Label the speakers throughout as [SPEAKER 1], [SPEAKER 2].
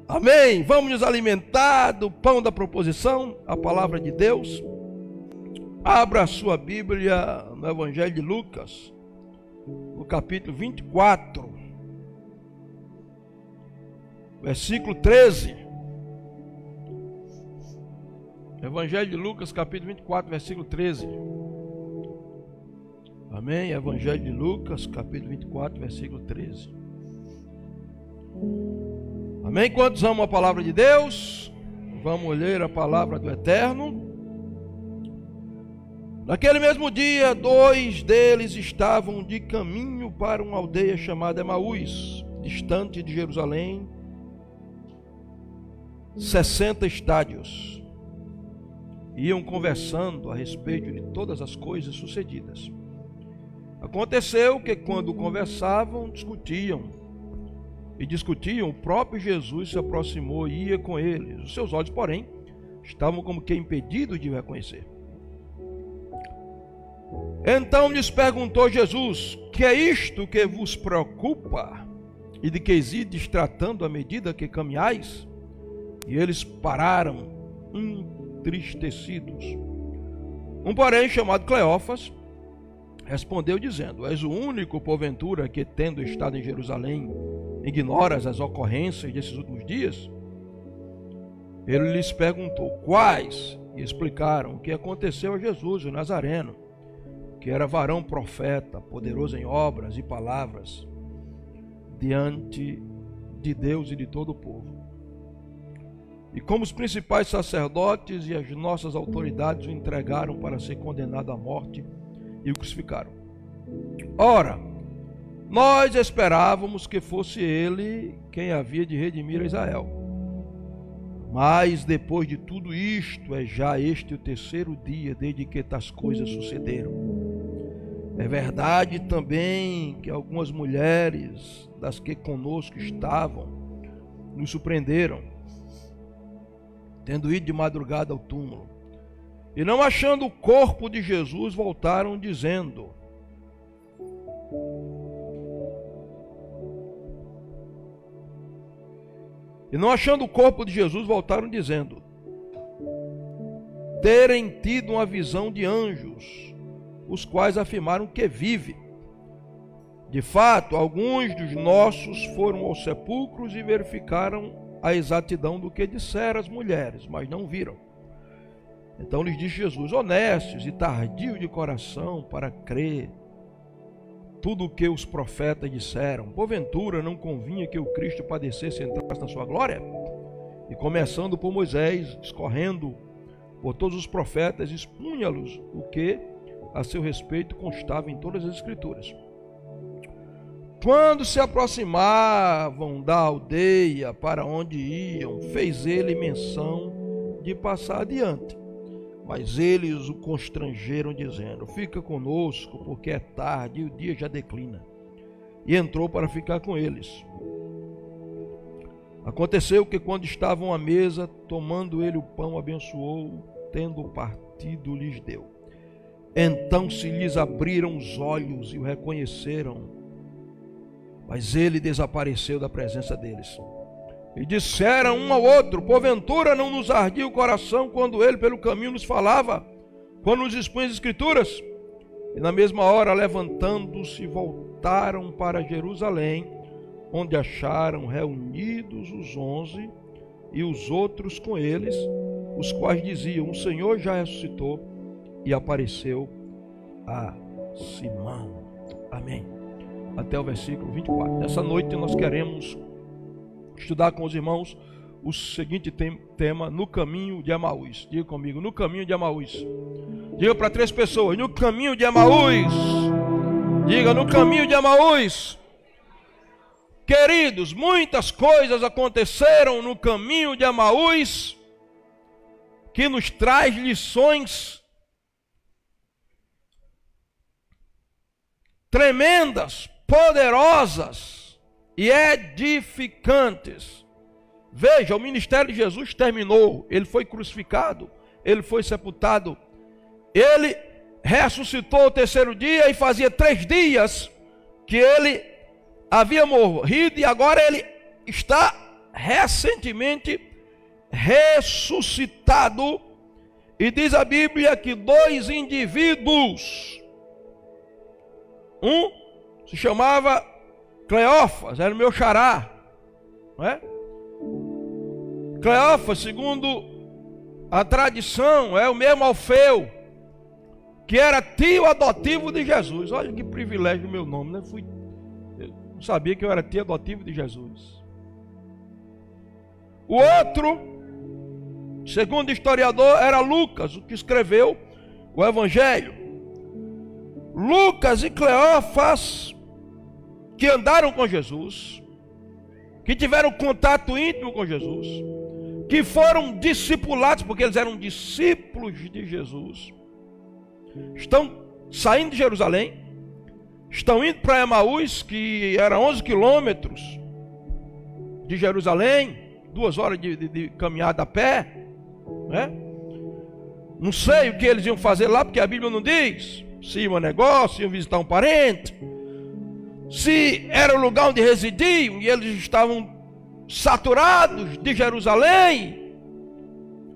[SPEAKER 1] Amém? Vamos nos alimentar do pão da proposição, a palavra de Deus. Abra a sua Bíblia no Evangelho de Lucas, no capítulo 24, versículo 13. Evangelho de Lucas, capítulo 24, versículo 13. Amém? Evangelho de Lucas, capítulo 24, versículo 13. Amém? Quantos amam a palavra de Deus? Vamos ler a palavra do Eterno. Naquele mesmo dia, dois deles estavam de caminho para uma aldeia chamada Emaús, distante de Jerusalém, 60 estádios. Iam conversando a respeito de todas as coisas sucedidas. Aconteceu que quando conversavam, discutiam, o próprio Jesus se aproximou e ia com eles. Os seus olhos, porém, estavam como que impedidos de o reconhecer. Então lhes perguntou Jesus: que é isto que vos preocupa? E de que ides tratando à medida que caminhais? E eles pararam, entristecidos. Um, porém, chamado Cleófas, respondeu dizendo: és o único, porventura, que, tendo estado em Jerusalém, ignoras as ocorrências desses últimos dias? Ele lhes perguntou: quais? E explicaram o que aconteceu a Jesus, o Nazareno, que era varão profeta, poderoso em obras e palavras, diante de Deus e de todo o povo. E como os principais sacerdotes e as nossas autoridades o entregaram para ser condenado à morte e o crucificaram. Ora, nós esperávamos que fosse ele quem havia de redimir a Israel. Mas depois de tudo isto, é já este o terceiro dia desde que tais coisas sucederam. É verdade também que algumas mulheres das que conosco estavam nos surpreenderam, tendo ido de madrugada ao túmulo, e não achando o corpo de Jesus, voltaram dizendo: terem tido uma visão de anjos, os quais afirmaram que vive. De fato, alguns dos nossos foram aos sepulcros e verificaram a exatidão do que disseram as mulheres, mas não viram. Então lhes disse Jesus: honestos e tardios de coração para crer tudo o que os profetas disseram, porventura não convinha que o Cristo padecesse e entrasse na sua glória? E começando por Moisés, discorrendo por todos os profetas, expunha-lhes o que a seu respeito constava em todas as Escrituras. Quando se aproximavam da aldeia para onde iam, fez ele menção de passar adiante. Mas eles o constrangeram, dizendo: fica conosco, porque é tarde e o dia já declina. E entrou para ficar com eles. Aconteceu que, quando estavam à mesa, tomando ele o pão, abençoou, tendo partido, lhes deu. Então se lhes abriram os olhos e o reconheceram, mas ele desapareceu da presença deles. E disseram um ao outro: porventura não nos ardia o coração quando ele pelo caminho nos falava, quando nos expunha as Escrituras? E na mesma hora, levantando-se, voltaram para Jerusalém, onde acharam reunidos os 11 e os outros com eles, os quais diziam: o Senhor já ressuscitou e apareceu a Simão. Amém. Até o versículo 24. Nessa noite nós queremos estudar com os irmãos o seguinte tema: no caminho de Emaús. Diga comigo: no caminho de Emaús. Diga para 3 pessoas: no caminho de Emaús. Diga: no caminho de Emaús. Queridos, muitas coisas aconteceram no caminho de Emaús que nos traz lições tremendas, poderosas e edificantes. Veja, o ministério de Jesus terminou, ele foi crucificado, ele foi sepultado, ele ressuscitou ao terceiro dia e fazia 3 dias que ele havia morrido e agora ele está recentemente ressuscitado, e diz a Bíblia que 2 indivíduos, um se chamava Cleófas, era o meu xará, não é? Cleófas, segundo a tradição, é o mesmo Alfeu, que era tio adotivo de Jesus. Olha que privilégio o meu nome, né? Eu não sabia que eu era tio adotivo de Jesus. O outro, segundo o historiador, era Lucas, o que escreveu o Evangelho. Lucas e Cleófas, que andaram com Jesus, que tiveram contato íntimo com Jesus, que foram discipulados, porque eles eram discípulos de Jesus, estão saindo de Jerusalém, estão indo para Emaús, que era 11 quilômetros de Jerusalém, 2 horas de caminhada a pé, né? Não sei o que eles iam fazer lá, porque a Bíblia não diz se iam a negócio, iam visitar um parente, se era o lugar onde residiam e eles estavam saturados de Jerusalém,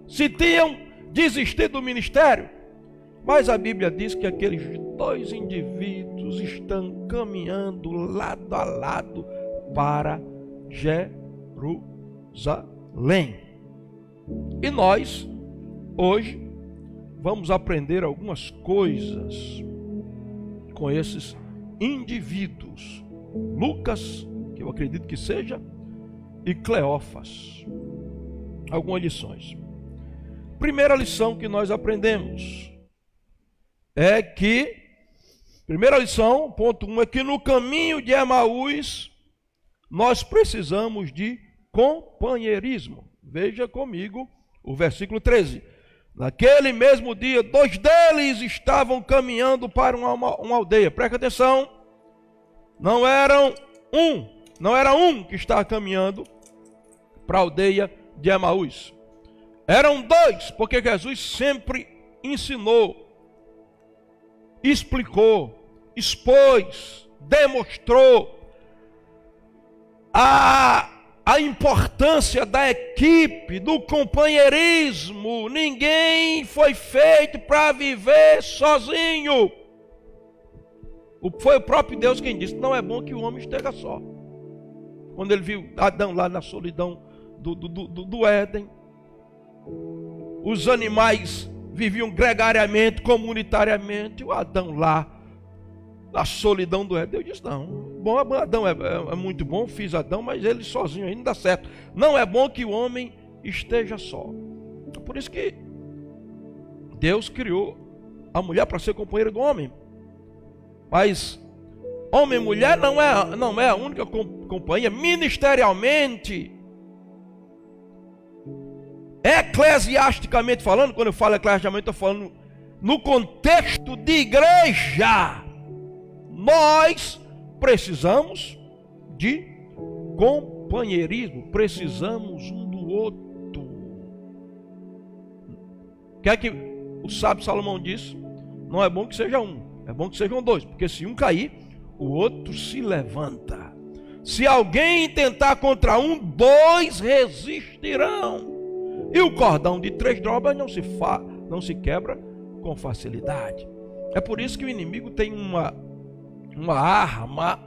[SPEAKER 1] se tinham desistido do ministério. Mas a Bíblia diz que aqueles 2 indivíduos estão caminhando lado a lado para Jerusalém. E nós, hoje, vamos aprender algumas coisas com esses indivíduos. Lucas, que eu acredito que seja, e Cleófas. Algumas lições. Primeira lição que nós aprendemos é que, primeira lição, ponto 1, é que no caminho de Emaús nós precisamos de companheirismo. Veja comigo o versículo 13. Naquele mesmo dia, 2 deles estavam caminhando para uma aldeia. Presta atenção, não era um que estava caminhando para a aldeia de Emaús. Eram 2, porque Jesus sempre ensinou, explicou, expôs, demonstrou a importância da equipe, do companheirismo. Ninguém foi feito para viver sozinho. Foi o próprio Deus quem disse: não é bom que o homem esteja só. Quando ele viu Adão lá na solidão do Éden, os animais viviam gregariamente, comunitariamente, o Adão lá na solidão do Éden, Deus disse: não, bom, Adão é muito bom, fiz Adão, mas ele sozinho aí não dá certo. Não é bom que o homem esteja só. Por isso que Deus criou a mulher para ser companheira do homem. Mas homem e mulher não é a única companhia. Ministerialmente, eclesiasticamente falando, quando eu falo eclesiasticamente, estou falando no contexto de igreja, nós precisamos de companheirismo, precisamos um do outro. O que é que o sábio Salomão disse? Não é bom que seja um, é bom que sejam 2, porque se um cair, o outro se levanta. Se alguém tentar contra um, 2 resistirão. E o cordão de 3 dobras não se quebra com facilidade. É por isso que o inimigo tem uma arma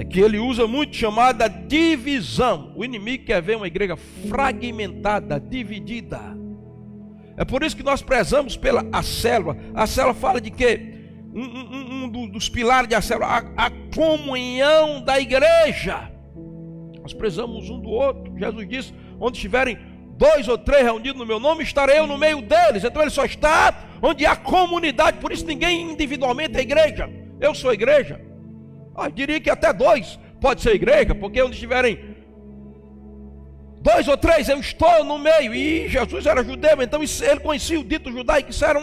[SPEAKER 1] que ele usa muito, chamada divisão. O inimigo quer ver uma igreja fragmentada, dividida. É por isso que nós prezamos pela célula. A célula fala de quê? Um dos pilares da célula, a comunhão da igreja. Nós prezamos um do outro. Jesus disse: onde estiverem 2 ou 3 reunidos no meu nome, estarei eu no meio deles. Então ele só está onde há comunidade. Por isso ninguém individualmente é igreja. Eu sou igreja. Eu diria que até 2 pode ser igreja, porque onde estiverem 2 ou 3 eu estou no meio. E Jesus era judeu, então ele conhecia o dito judaico. Isso era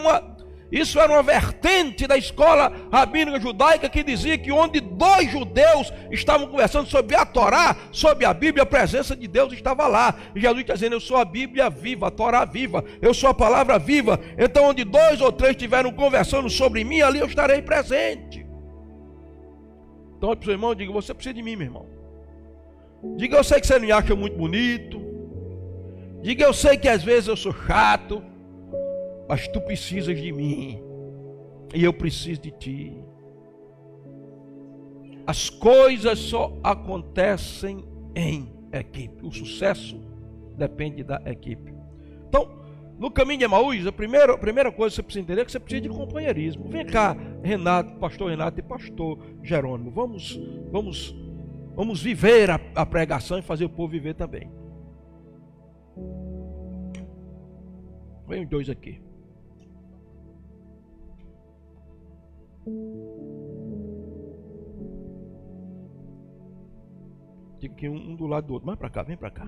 [SPEAKER 1] uma vertente da escola rabínica judaica, que dizia que onde 2 judeus estavam conversando sobre a Torá, sobre a Bíblia, a presença de Deus estava lá. E Jesus está dizendo: eu sou a Bíblia viva, a Torá viva, eu sou a palavra viva. Então onde 2 ou 3 estiveram conversando sobre mim, ali eu estarei presente. Então, para o seu irmão, eu digo: você precisa de mim, meu irmão. Diga, eu sei que você me acha muito bonito. Diga, eu sei que às vezes eu sou chato, mas tu precisas de mim e eu preciso de ti. As coisas só acontecem em equipe. O sucesso depende da equipe. Então, no caminho de Emaús, a primeira coisa que você precisa entender é que você precisa de companheirismo. Vem cá, Renato, pastor Renato e pastor Jerônimo. Vamos viver a pregação e fazer o povo viver também. Vem os dois aqui. Fica aqui um do lado do outro. Mais para cá, vem para cá.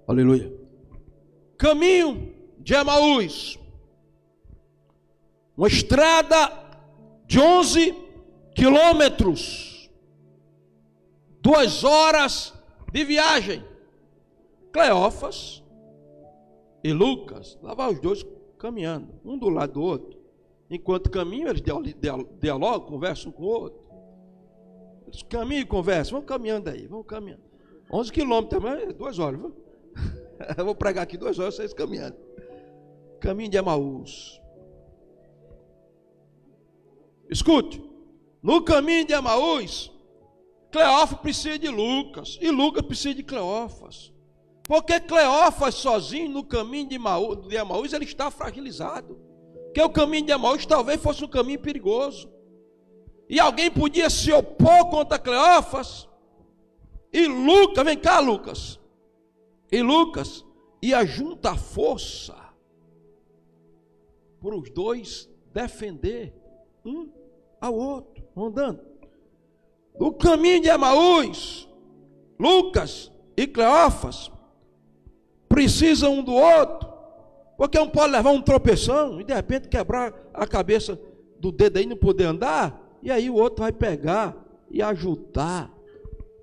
[SPEAKER 1] Aleluia. Caminho de Emaús. Uma estrada de 11 quilômetros. 2 horas de viagem. Cleófas e Lucas, lá vai os dois caminhando, um do lado do outro. Enquanto caminham, eles dialogam, conversam um com o outro. Eles caminham e conversam, vão caminhando aí, vão caminhando. 11 quilômetros também, 2 horas, viu? Eu vou pregar aqui 2 horas, vocês caminhando. Caminho de Emaús. Escute, no caminho de Emaús, Cleófas precisa de Lucas, e Lucas precisa de Cleófas. Porque Cleófas sozinho no caminho de Emaús, ele está fragilizado. Porque o caminho de Emaús talvez fosse um caminho perigoso. E alguém podia se opor contra Cleófas. E Lucas, vem cá Lucas. E Lucas ia juntar força para os dois defender um ao outro. Andando. No caminho de Emaús, Lucas e Cleófas precisam um do outro, porque um pode levar um tropeção e de repente quebrar a cabeça do dedo aí, não poder andar, e aí o outro vai pegar e ajudar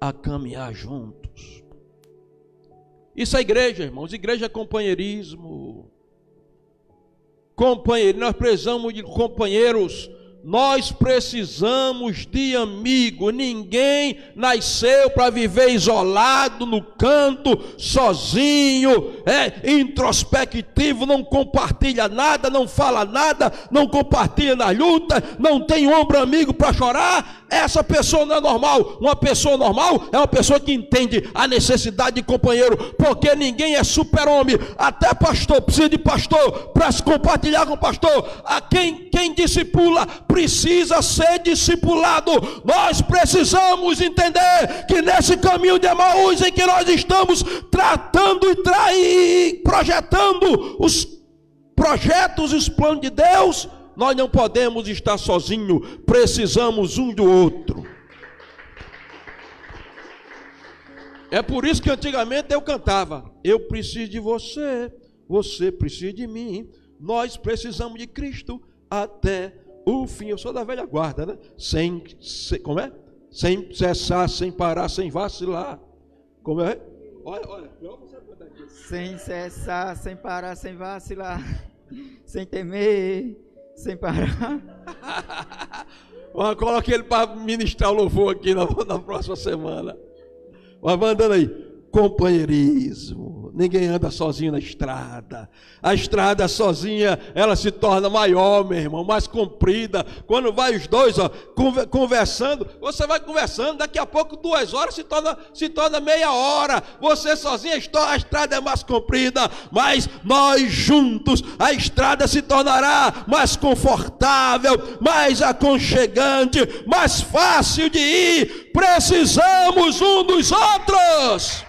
[SPEAKER 1] a caminhar juntos. Isso é igreja, irmãos. Igreja é companheirismo. Nós precisamos de companheiros. Nós precisamos de amigo. Ninguém nasceu para viver isolado no canto, sozinho, introspectivo, não compartilha nada, não fala nada, não compartilha na luta, não tem ombro amigo para chorar. Essa pessoa não é normal. Uma pessoa normal é uma pessoa que entende a necessidade de companheiro, porque ninguém é super-homem. Até pastor precisa de pastor para se compartilhar com o pastor. A quem discipula precisa ser discipulado. Nós precisamos entender que nesse caminho de Emaús em que nós estamos tratando e projetando os projetos e os planos de Deus, nós não podemos estar sozinhos, precisamos um do outro. É por isso que antigamente eu cantava: eu preciso de você, você precisa de mim, nós precisamos de Cristo até o fim. Eu sou da velha guarda, né? Sem cessar, sem parar, sem vacilar. Como é? Olha.
[SPEAKER 2] Sem cessar, sem parar, sem vacilar, sem temer, sem parar.
[SPEAKER 1] Coloque ele para ministrar o louvor aqui na próxima semana. Mas mandando aí. Companheirismo. Ninguém anda sozinho na estrada. A estrada sozinha, ela se torna maior, meu irmão, mais comprida. Quando vai os dois, conversando, você vai conversando, daqui a pouco 2 horas se torna meia hora. Você sozinho, a estrada é mais comprida, mas nós juntos, a estrada se tornará mais confortável, mais aconchegante, mais fácil de ir. Precisamos um dos outros.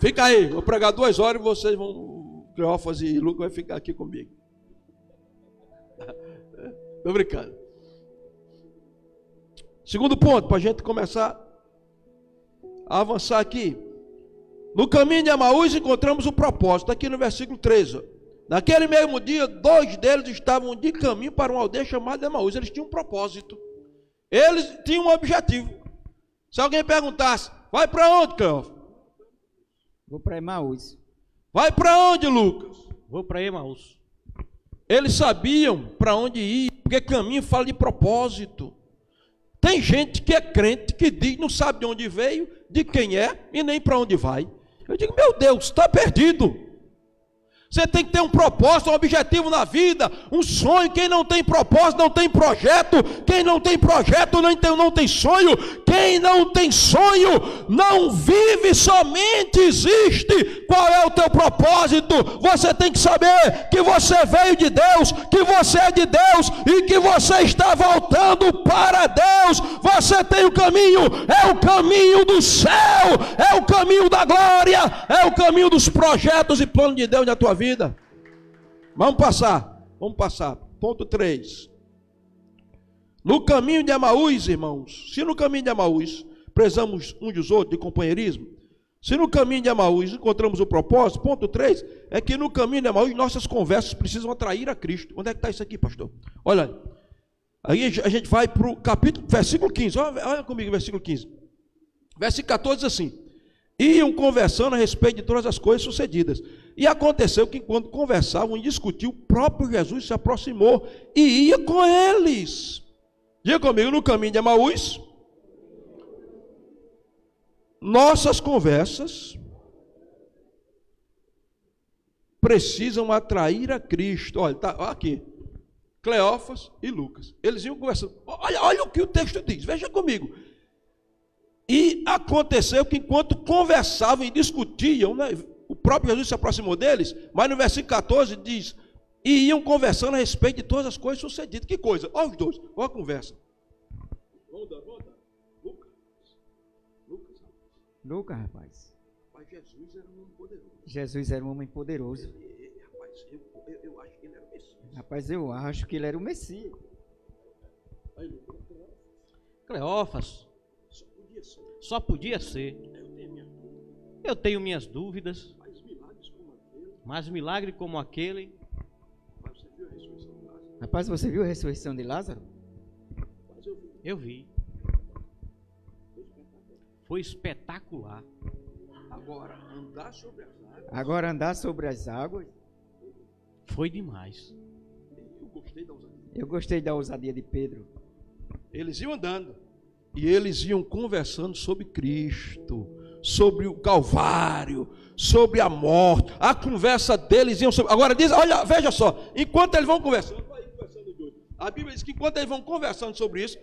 [SPEAKER 1] Fica aí, vou pregar 2 horas e vocês vão, Cleófas e Lucas vai ficar aqui comigo. Estou brincando. Segundo ponto, para a gente começar a avançar aqui. No caminho de Emaús encontramos o propósito, aqui no versículo 13. Naquele mesmo dia, 2 deles estavam de caminho para uma aldeia chamada Emaús. Eles tinham um propósito. Eles tinham um objetivo. Se alguém perguntasse, vai para onde, Cleófas?
[SPEAKER 2] Vou para Emaús.
[SPEAKER 1] Vai para onde, Lucas?
[SPEAKER 3] Vou para Emaús.
[SPEAKER 1] Eles sabiam para onde ir, porque caminho fala de propósito. Tem gente que é crente, que diz, não sabe de onde veio, de quem é e nem para onde vai. Eu digo, meu Deus, está perdido. Você tem que ter um propósito, um objetivo na vida, um sonho. Quem não tem propósito não tem projeto. Quem não tem projeto não tem sonho. Quem não tem sonho não vive, somente existe. Qual é o teu propósito? Você tem que saber que você veio de Deus, que você é de Deus e que você está voltando para Deus. Você tem o caminho, é o caminho do céu, é o caminho da glória, é o caminho dos projetos e planos de Deus na tua vida. Vamos passar. Ponto 3. No caminho de Emaús, irmãos, se no caminho de Emaús precisamos uns dos outros de companheirismo, se no caminho de Emaús encontramos o propósito, ponto 3 é que no caminho de Emaús nossas conversas precisam atrair a Cristo. Onde é que está isso aqui, pastor? Olha, aí a gente vai para o capítulo, versículo 15, olha comigo, versículo 15. Versículo 14 diz assim: iam conversando a respeito de todas as coisas sucedidas. E aconteceu que enquanto conversavam e discutiam, o próprio Jesus se aproximou e ia com eles. Diga comigo, no caminho de Emaús, nossas conversas precisam atrair a Cristo. Olha, tá aqui, Cleófas e Lucas. Eles iam conversando. Olha o que o texto diz, veja comigo. E aconteceu que enquanto conversavam e discutiam, né, o próprio Jesus se aproximou deles, mas no versículo 14 diz, e iam conversando a respeito de todas as coisas sucedidas. Que coisa? Olha os dois, olha a conversa. Vamos dar.
[SPEAKER 2] Lucas, rapaz.
[SPEAKER 1] Mas Jesus era um homem poderoso.
[SPEAKER 2] Jesus era um homem poderoso.
[SPEAKER 1] Rapaz, eu acho que ele era o Messias.
[SPEAKER 2] Rapaz, eu acho que ele era o Messias.
[SPEAKER 3] Cleófas. Só podia ser. Eu tenho minhas dúvidas. Mas milagre como aquele.
[SPEAKER 2] Rapaz, você viu a ressurreição de Lázaro?
[SPEAKER 3] Eu vi. Foi espetacular.
[SPEAKER 1] Agora andar sobre as águas.
[SPEAKER 3] Foi demais.
[SPEAKER 2] Eu gostei da ousadia de Pedro.
[SPEAKER 1] Eles iam andando e eles iam conversando sobre Cristo, sobre o Calvário, sobre a morte. A conversa deles iam sobre... Agora diz, olha, veja só, enquanto eles vão conversando, a Bíblia diz que enquanto eles vão conversando sobre isso,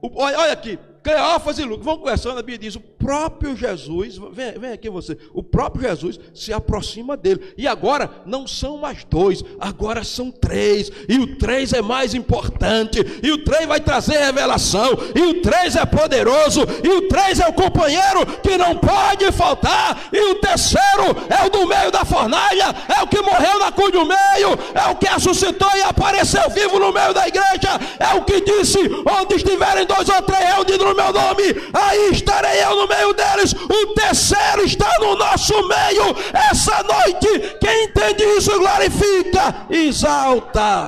[SPEAKER 1] olha aqui, Cleófas e Lucas vão conversando, a Bíblia diz, o próprio Jesus, vem aqui você, o próprio Jesus se aproxima dele, e agora não são mais dois, agora são três, e o 3 é mais importante, e o 3 vai trazer revelação, e o 3 é poderoso, e o 3 é o companheiro que não pode faltar, e o terceiro é o do meio da fornalha, é o que morreu na cruz do meio, é o que ressuscitou e apareceu vivo no meio da igreja, é o que disse, onde estiverem 2 ou 3 reunidos no meu nome, aí estarei eu no meio deles. O terceiro está no nosso meio essa noite. Quem entende isso glorifica, exalta.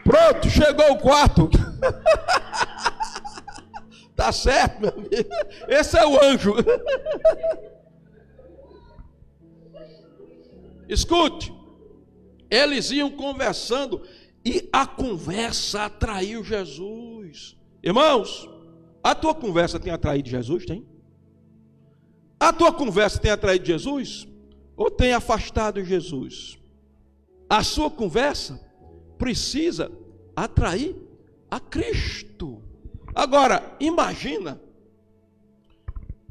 [SPEAKER 1] Pronto, chegou o quarto. Tá certo, meu amigo. Esse é o anjo. Escute, eles iam conversando e a conversa atraiu Jesus. Irmãos, a tua conversa tem atraído Jesus? Tem? A tua conversa tem atraído Jesus? Ou tem afastado Jesus? A sua conversa precisa atrair a Cristo. Agora, imagina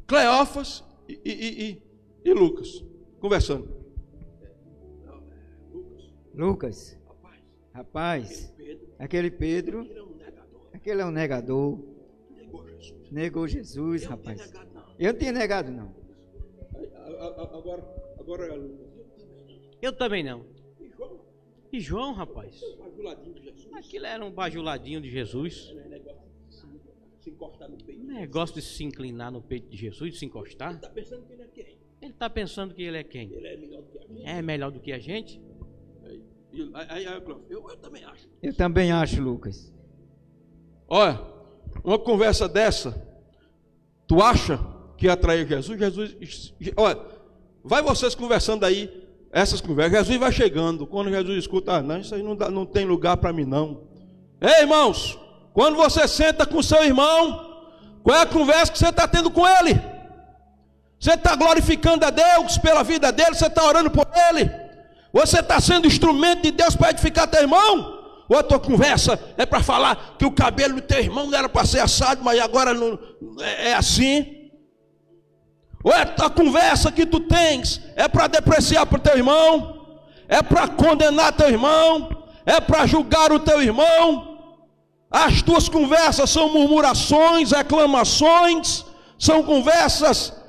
[SPEAKER 1] Cleófas e Lucas conversando.
[SPEAKER 2] Lucas, rapaz, aquele Pedro, aquele é um negador. Negou Jesus, rapaz. Eu não tinha negado, não.
[SPEAKER 1] Agora é Lucas.
[SPEAKER 3] Eu também não. E João, rapaz? Aquilo era um bajuladinho de Jesus. Negócio de se inclinar no peito de Jesus, de se encostar. Ele está pensando que ele é quem? É melhor do que a gente?
[SPEAKER 1] Eu também acho.
[SPEAKER 2] Eu também acho, Lucas.
[SPEAKER 1] Olha, uma conversa dessa, tu acha que atraiu Jesus? Jesus, olha,
[SPEAKER 4] Vai vocês conversando aí, essas conversas. Jesus vai chegando. Quando Jesus escuta, não, isso aí não tem lugar para mim não. Ei, irmãos, quando você senta com seu irmão, qual é a conversa que você está tendo com ele? Você está glorificando a Deus pela vida dele? Você está orando por ele? Você está sendo instrumento de Deus para edificar teu irmão? Ou a tua conversa é para falar que o cabelo do teu irmão não era para ser assado, mas agora não, é assim? Ou a conversa que tu tens é para depreciar para o teu irmão? É para condenar teu irmão? É para julgar o teu irmão? As tuas conversas são murmurações, reclamações, são conversas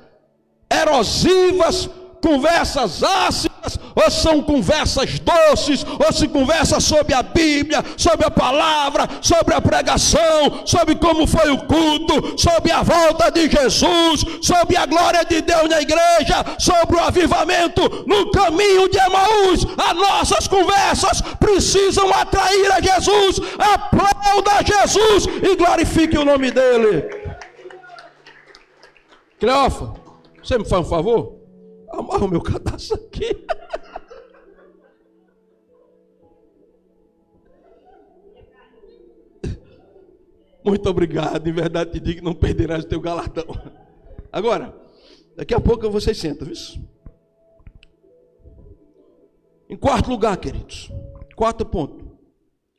[SPEAKER 4] erosivas, conversas ácidas, ou são conversas doces, ou se conversa sobre a Bíblia, sobre a palavra, sobre a pregação, sobre como foi o culto, sobre a volta de Jesus, sobre a glória de Deus na igreja, sobre o avivamento no caminho de Emaús. As nossas conversas precisam atrair a Jesus. Aplauda Jesus e glorifique o nome dele. Cleófas, você me faz um favor? Amarra o meu cadastro aqui. Muito obrigado, em verdade te digo que não perderás o teu galardão. Agora, daqui a pouco vocês sentam, viu? Em quarto lugar, queridos, quarto ponto.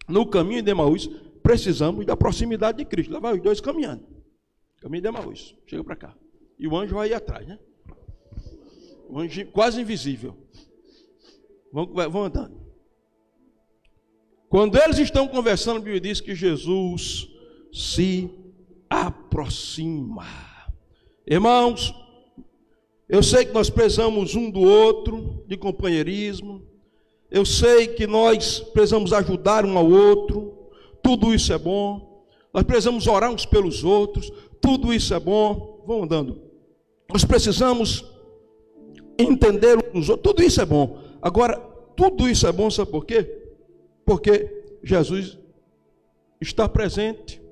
[SPEAKER 4] No caminho de Emaús, precisamos da proximidade de Cristo. Lá vai os dois caminhando. Caminho de Emaús, chega para cá. E o anjo vai aí atrás, né? O anjo quase invisível. Vão andando. Quando eles estão conversando, a Bíblia diz que Jesus se aproxima. Irmãos, eu sei que nós precisamos um do outro, de companheirismo. Eu sei que nós precisamos ajudar um ao outro. Tudo isso é bom. Nós precisamos orar uns pelos outros. Tudo isso é bom. Vão andando. Nós precisamos entender uns dos outros. Tudo isso é bom. Agora, tudo isso é bom, sabe por quê? Porque Jesus está presente.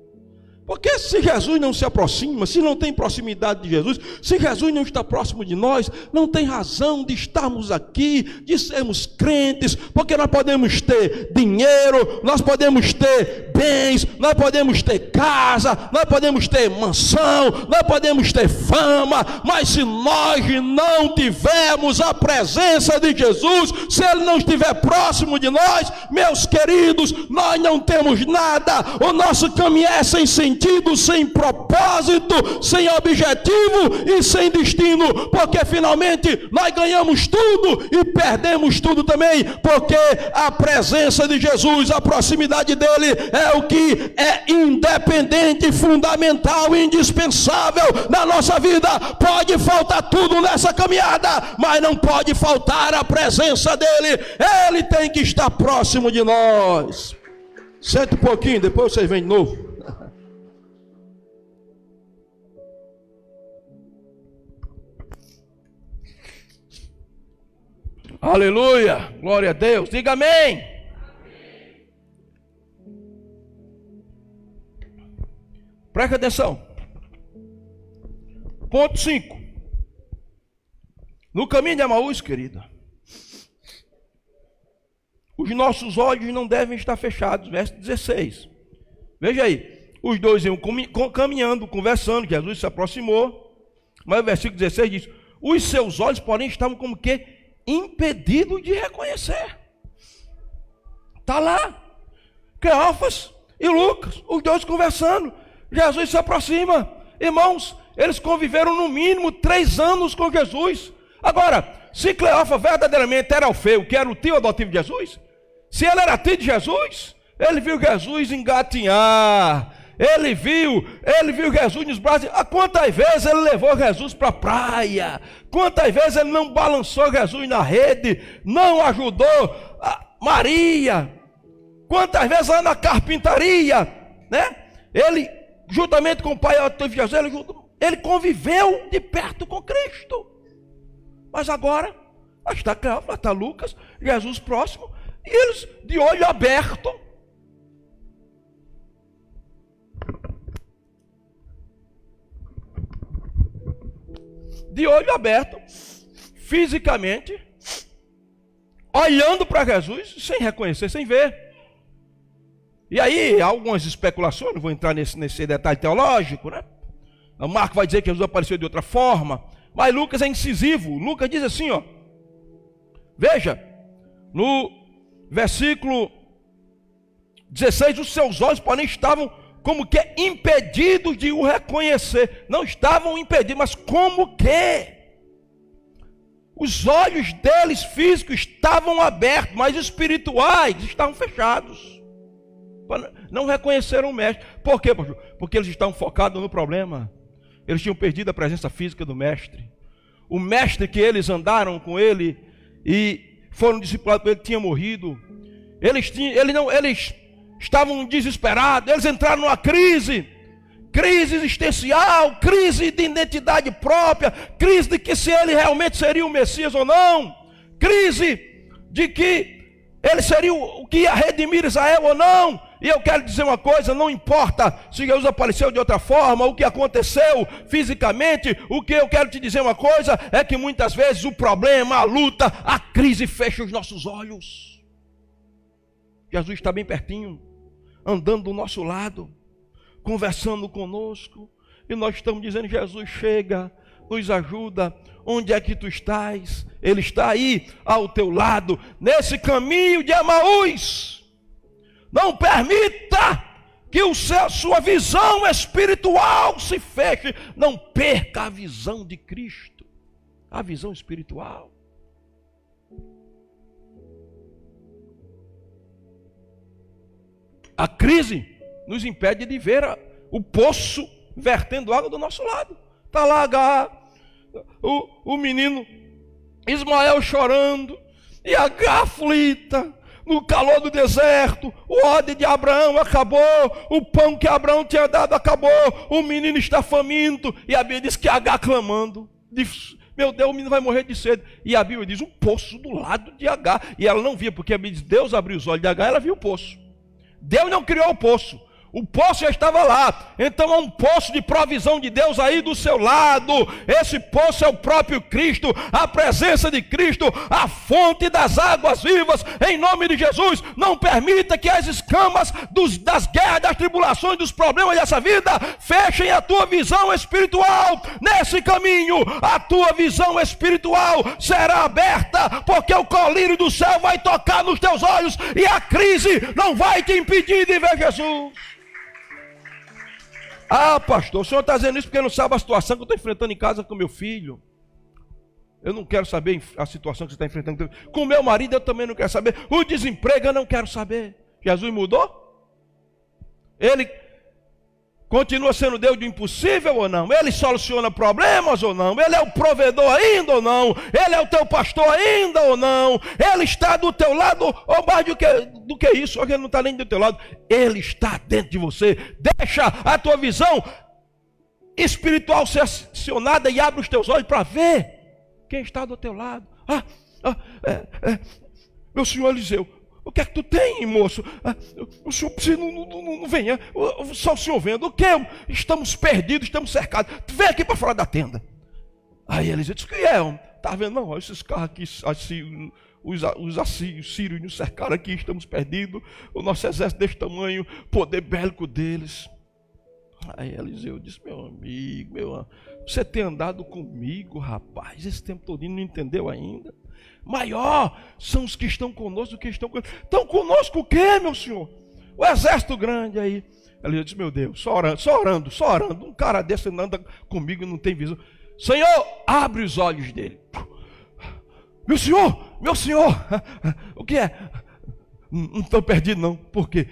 [SPEAKER 4] Porque se Jesus não se aproxima, se não tem proximidade de Jesus, se Jesus não está próximo de nós, não tem razão de estarmos aqui, de sermos crentes, porque nós podemos ter dinheiro, nós podemos ter bens, nós podemos ter casa, nós podemos ter mansão, nós podemos ter fama, mas se nós não tivermos a presença de Jesus, se Ele não estiver próximo de nós, meus queridos, nós não temos nada, o nosso caminho é sem sentido, sem propósito, sem objetivo e sem destino, porque finalmente nós ganhamos tudo e perdemos tudo também, porque a presença de Jesus, a proximidade dele é o que é independente, fundamental, indispensável na nossa vida. Pode faltar tudo nessa caminhada, mas não pode faltar a presença dele. Ele tem que estar próximo de nós. Senta um pouquinho, depois vocês vêm de novo.
[SPEAKER 1] Aleluia, glória a Deus, diga amém. Presta atenção. Ponto 5. No caminho de Emaús, querida, os nossos olhos não devem estar fechados. Verso 16. Veja aí, os dois iam caminhando, conversando, Jesus se aproximou, mas o versículo 16 diz: os seus olhos, porém, estavam como que impedidos de reconhecer. Está lá Cleófas e Lucas, os dois conversando. Jesus se aproxima. Irmãos, eles conviveram no mínimo 3 anos com Jesus. Agora, se Cleófas verdadeiramente era Alfeu, que era o tio adotivo de Jesus, se ele era tio de Jesus, ele viu Jesus engatinhar, ele viu Jesus nos braços. Quantas vezes ele levou Jesus para a praia, quantas vezes ele não balançou Jesus na rede, não ajudou Maria, quantas vezes lá na carpintaria, né? Ele, juntamente com o pai adotivo de Jesus, ele conviveu de perto com Cristo. Mas agora, está Cleófas, está Lucas, Jesus próximo, e eles de olho aberto. De olho aberto, fisicamente, olhando para Jesus, sem reconhecer, sem ver. E aí, há algumas especulações, não vou entrar nesse detalhe teológico, né? O Marco vai dizer que Jesus apareceu de outra forma, mas Lucas é incisivo. Lucas diz assim, ó, veja, no versículo 16, os seus olhos, porém, estavam como que impedidos de o reconhecer. Não estavam impedidos, mas como que? Os olhos deles físicos estavam abertos, mas espirituais estavam fechados. Não reconheceram o mestre. Por quê, pastor? Porque eles estavam focados no problema. Eles tinham perdido a presença física do mestre. O mestre que eles andaram com ele e foram discipulados por ele tinha morrido. Eles estavam desesperados. Eles entraram numa crise existencial, crise de identidade própria, crise de que se ele realmente seria o Messias ou não, crise de que ele seria o que ia redimir Israel ou não. E eu quero dizer uma coisa, não importa se Jesus apareceu de outra forma, o que aconteceu fisicamente, o que eu quero te dizer uma coisa, é que muitas vezes o problema, a luta, a crise fecha os nossos olhos. Jesus está bem pertinho, andando do nosso lado, conversando conosco, e nós estamos dizendo, Jesus, chega, nos ajuda, onde é que tu estás? Ele está aí, ao teu lado, nesse caminho de Emaús. Não permita que sua visão espiritual se feche, não perca a visão de Cristo, a visão espiritual. A crise nos impede de ver o poço vertendo água do nosso lado. Está lá Agar, o menino Ismael chorando, e Agar aflita, no calor do deserto, o ódio de Abraão acabou, o pão que Abraão tinha dado acabou, o menino está faminto, e a Bíblia diz que Agar clamando, meu Deus, o menino vai morrer de sede. E a Bíblia diz, um poço do lado de Agar, e ela não via, porque a Bíblia diz, Deus abriu os olhos de Agar, ela viu o poço. Deus não criou o poço, o poço já estava lá. Então há um poço de provisão de Deus aí do seu lado. Esse poço é o próprio Cristo, a presença de Cristo, a fonte das águas vivas. Em nome de Jesus, não permita que as escamas das guerras, das tribulações, dos problemas dessa vida fechem a tua visão espiritual. Nesse caminho, a tua visão espiritual será aberta, porque o colírio do céu vai tocar nos teus olhos e a crise não vai te impedir de ver Jesus. Ah, pastor, o senhor está dizendo isso porque não sabe a situação que eu estou enfrentando em casa com meu filho. Eu não quero saber a situação que você está enfrentando com meu marido, eu também não quero saber. O desemprego eu não quero saber. Jesus mudou? Ele continua sendo Deus do impossível ou não? Ele soluciona problemas ou não? Ele é o provedor ainda ou não? Ele é o teu pastor ainda ou não? Ele está do teu lado ou mais do que isso? Só que ele não está nem do teu lado. Ele está dentro de você. Deixa a tua visão espiritual ser acionada e abre os teus olhos para ver quem está do teu lado. Meu senhor Eliseu, o que é que tu tem, moço? O senhor precisa, não venha. Só o senhor vendo. O que? Estamos perdidos, estamos cercados. Vem aqui para fora da tenda. Aí Eliseu disse, o que é? Está vendo? Não, esses carros aqui, os sírios nos cercaram aqui, estamos perdidos. O nosso exército desse tamanho, poder bélico deles. Aí Eliseu disse, meu amigo, você tem andado comigo, rapaz, esse tempo todo não entendeu ainda? Maior são os que estão conosco do que estão conosco. Estão conosco o quê, meu senhor? O exército grande aí. Ele disse, meu Deus, só orando. Um cara desse anda comigo e não tem visão. Senhor, abre os olhos dele. Meu senhor, o que é? Não estou perdido não, porque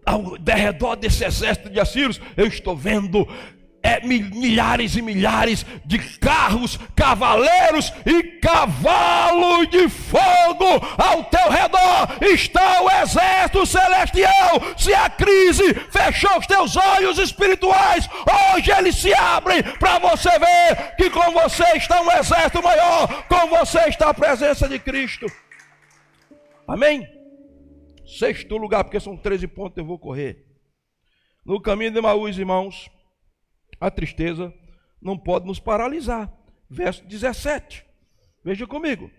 [SPEAKER 1] ao derredor desse exército de assírios, eu estou vendo milhares e milhares de carros, cavaleiros e cavalos de fogo. Ao teu redor está o exército celestial. Se a crise fechou os teus olhos espirituais, hoje eles se abrem para você ver que com você está um exército maior, com você está a presença de Cristo. Amém? 6º lugar, porque são 13 pontos, eu vou correr. No caminho de Emaús, irmãos, a tristeza não pode nos paralisar. Verso 17. Veja comigo.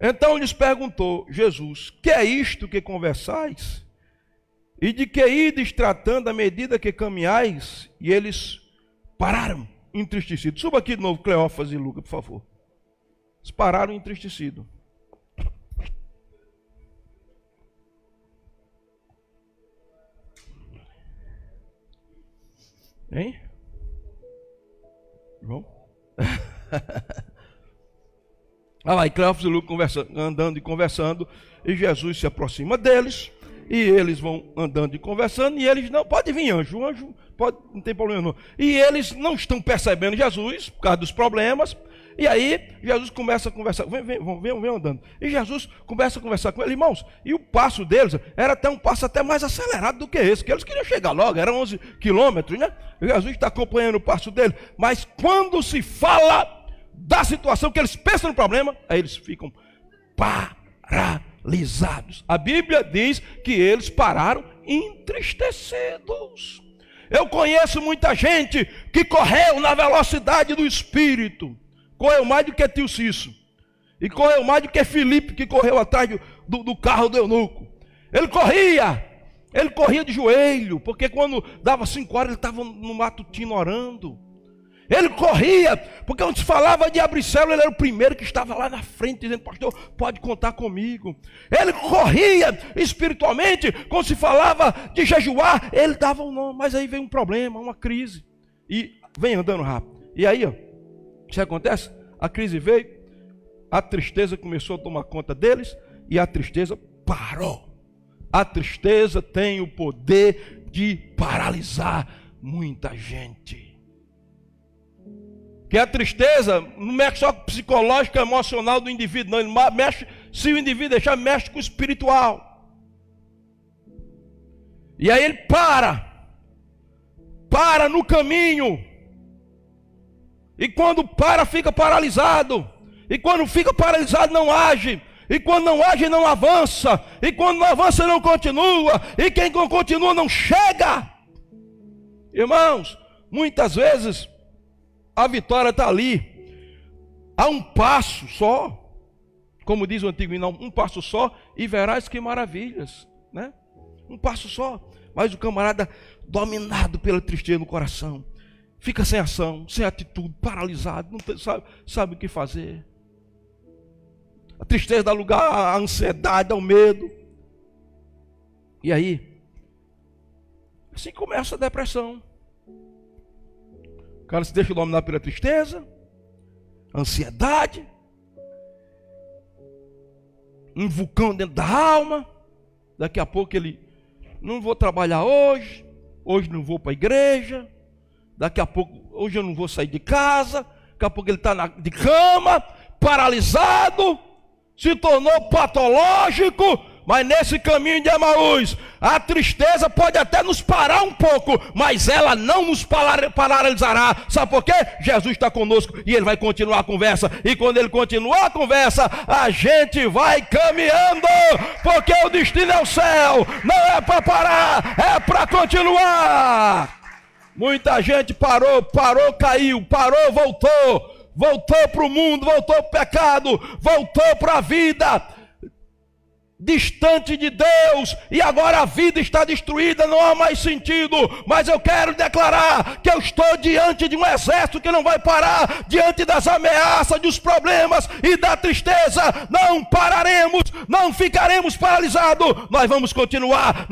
[SPEAKER 1] Então lhes perguntou Jesus: que é isto que conversais? E de que ides tratando à medida que caminhais? E eles pararam entristecidos. Suba aqui de novo, Cleófas e Lucas, por favor. Eles pararam entristecidos. Hein? João? Olha lá, e Cleófas e Lucas andando e conversando, e Jesus se aproxima deles, e eles vão andando e conversando, e eles não, pode vir anjo pode, não tem problema não. E eles não estão percebendo Jesus, por causa dos problemas, e aí Jesus começa a conversar, vem andando, e Jesus começa a conversar com eles, irmãos, e o passo deles era até um passo até mais acelerado do que esse, que eles queriam chegar logo, eram 11 quilômetros, né? E Jesus está acompanhando o passo dele, mas quando se fala da situação que eles pensam no problema, aí eles ficam paralisados. A Bíblia diz que eles pararam entristecidos. Eu conheço muita gente que correu na velocidade do Espírito, correu mais do que Tio Cício, e correu mais do que Filipe, que correu atrás do carro do eunuco. Ele corria de joelho, porque quando dava 5 horas ele estava no matutino orando. Ele corria, porque quando se falava de abrir célula, ele era o primeiro que estava lá na frente, dizendo: pastor, pode contar comigo. Ele corria espiritualmente, quando se falava de jejuar, ele dava um nome, mas aí veio um problema, uma crise, e vem andando rápido. E aí, ó, o que acontece? A crise veio, a tristeza começou a tomar conta deles, e a tristeza parou. A tristeza tem o poder de paralisar muita gente. Que a tristeza não mexe só com o psicológico e emocional do indivíduo, não. Ele mexe, se o indivíduo deixar, mexe com o espiritual. E aí ele para no caminho. E quando para, fica paralisado. E quando fica paralisado, não age. E quando não age, não avança. E quando não avança, não continua. E quem não continua, não chega. Irmãos, muitas vezes a vitória está ali, a um passo só, como diz o antigo hino, um passo só e verás que maravilhas, né? Um passo só, mas o camarada dominado pela tristeza no coração, fica sem ação, sem atitude, paralisado, não sabe o que fazer. A tristeza dá lugar à ansiedade, ao medo, e aí, assim começa a depressão. O cara se deixa dominar pela tristeza, ansiedade, um vulcão dentro da alma. Daqui a pouco ele: não vou trabalhar hoje não vou para a igreja, daqui a pouco, hoje eu não vou sair de casa. Daqui a pouco ele está de cama, paralisado, se tornou patológico. Mas nesse caminho de Emaús, a tristeza pode até nos parar um pouco, mas ela não nos paralisará. Sabe por quê? Jesus está conosco e ele vai continuar a conversa. E quando ele continuar a conversa, a gente vai caminhando, porque o destino é o céu. Não é para parar, é para continuar. Muita gente parou, caiu, parou, voltou para o mundo, voltou para o pecado, voltou para a vida distante de Deus, e agora a vida está destruída, não há mais sentido. Mas eu quero declarar que eu estou diante de um exército que não vai parar, diante das ameaças, dos problemas e da tristeza. Não pararemos, não ficaremos paralisados, nós vamos continuar,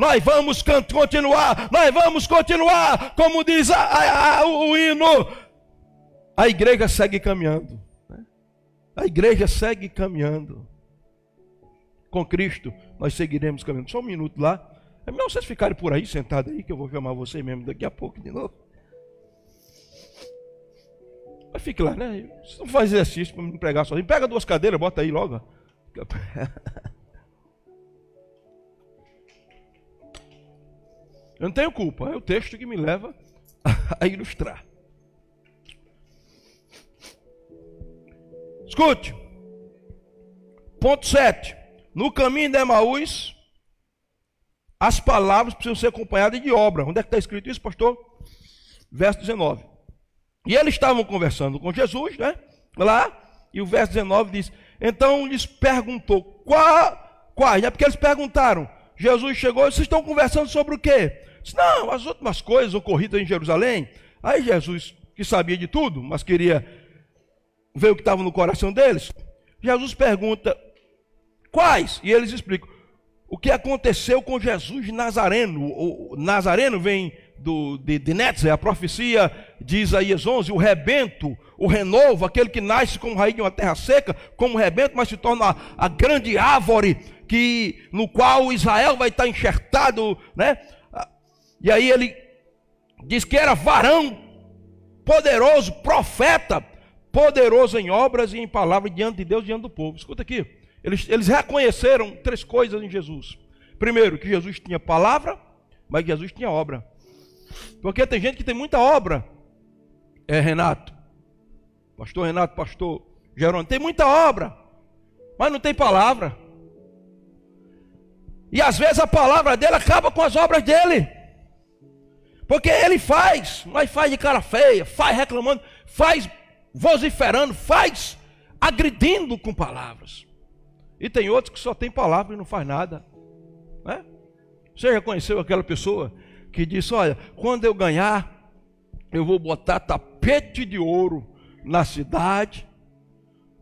[SPEAKER 1] como diz o hino. A igreja segue caminhando, né? A igreja segue caminhando. Com Cristo, nós seguiremos caminhando. Só um minuto lá. É melhor vocês ficarem por aí, sentados aí, que eu vou chamar vocês mesmo daqui a pouco de novo. Mas fique lá, né? Você não faz exercício para me pregar sozinho. Pega 2 cadeiras, bota aí logo. Eu não tenho culpa, é o texto que me leva a ilustrar. Escute. Ponto 7. No caminho de Emaús, as palavras precisam ser acompanhadas de obra. Onde é que está escrito isso, pastor? Verso 19. E eles estavam conversando com Jesus, né? Lá, E o verso 19 diz: então lhes perguntou, quais? É porque eles perguntaram. Jesus chegou, vocês estão conversando sobre o quê? Disse, não, as últimas coisas ocorridas em Jerusalém. Aí Jesus, que sabia de tudo, mas queria ver o que estava no coração deles, Jesus pergunta, quais? E eles explicam o que aconteceu com Jesus Nazareno. O Nazareno vem de Netzer, a profecia de Isaías 11, o rebento, o renovo, aquele que nasce como raiz de uma terra seca, como rebento, mas se torna a grande árvore no qual Israel vai estar enxertado, né? E aí ele diz que era varão poderoso, profeta, poderoso em obras e em palavras diante de Deus, diante do povo. Escuta aqui, eles reconheceram 3 coisas em Jesus. Primeiro, que Jesus tinha palavra, mas que Jesus tinha obra. Porque tem gente que tem muita obra, Renato, pastor Renato, pastor Jerônimo, tem muita obra, mas não tem palavra. E às vezes a palavra dele acaba com as obras dele. Porque ele faz, mas faz de cara feia, faz reclamando, faz vociferando, faz agredindo com palavras. E tem outros que só tem palavra e não faz nada, né? Você já conheceu aquela pessoa que disse, olha, quando eu ganhar, eu vou botar tapete de ouro na cidade,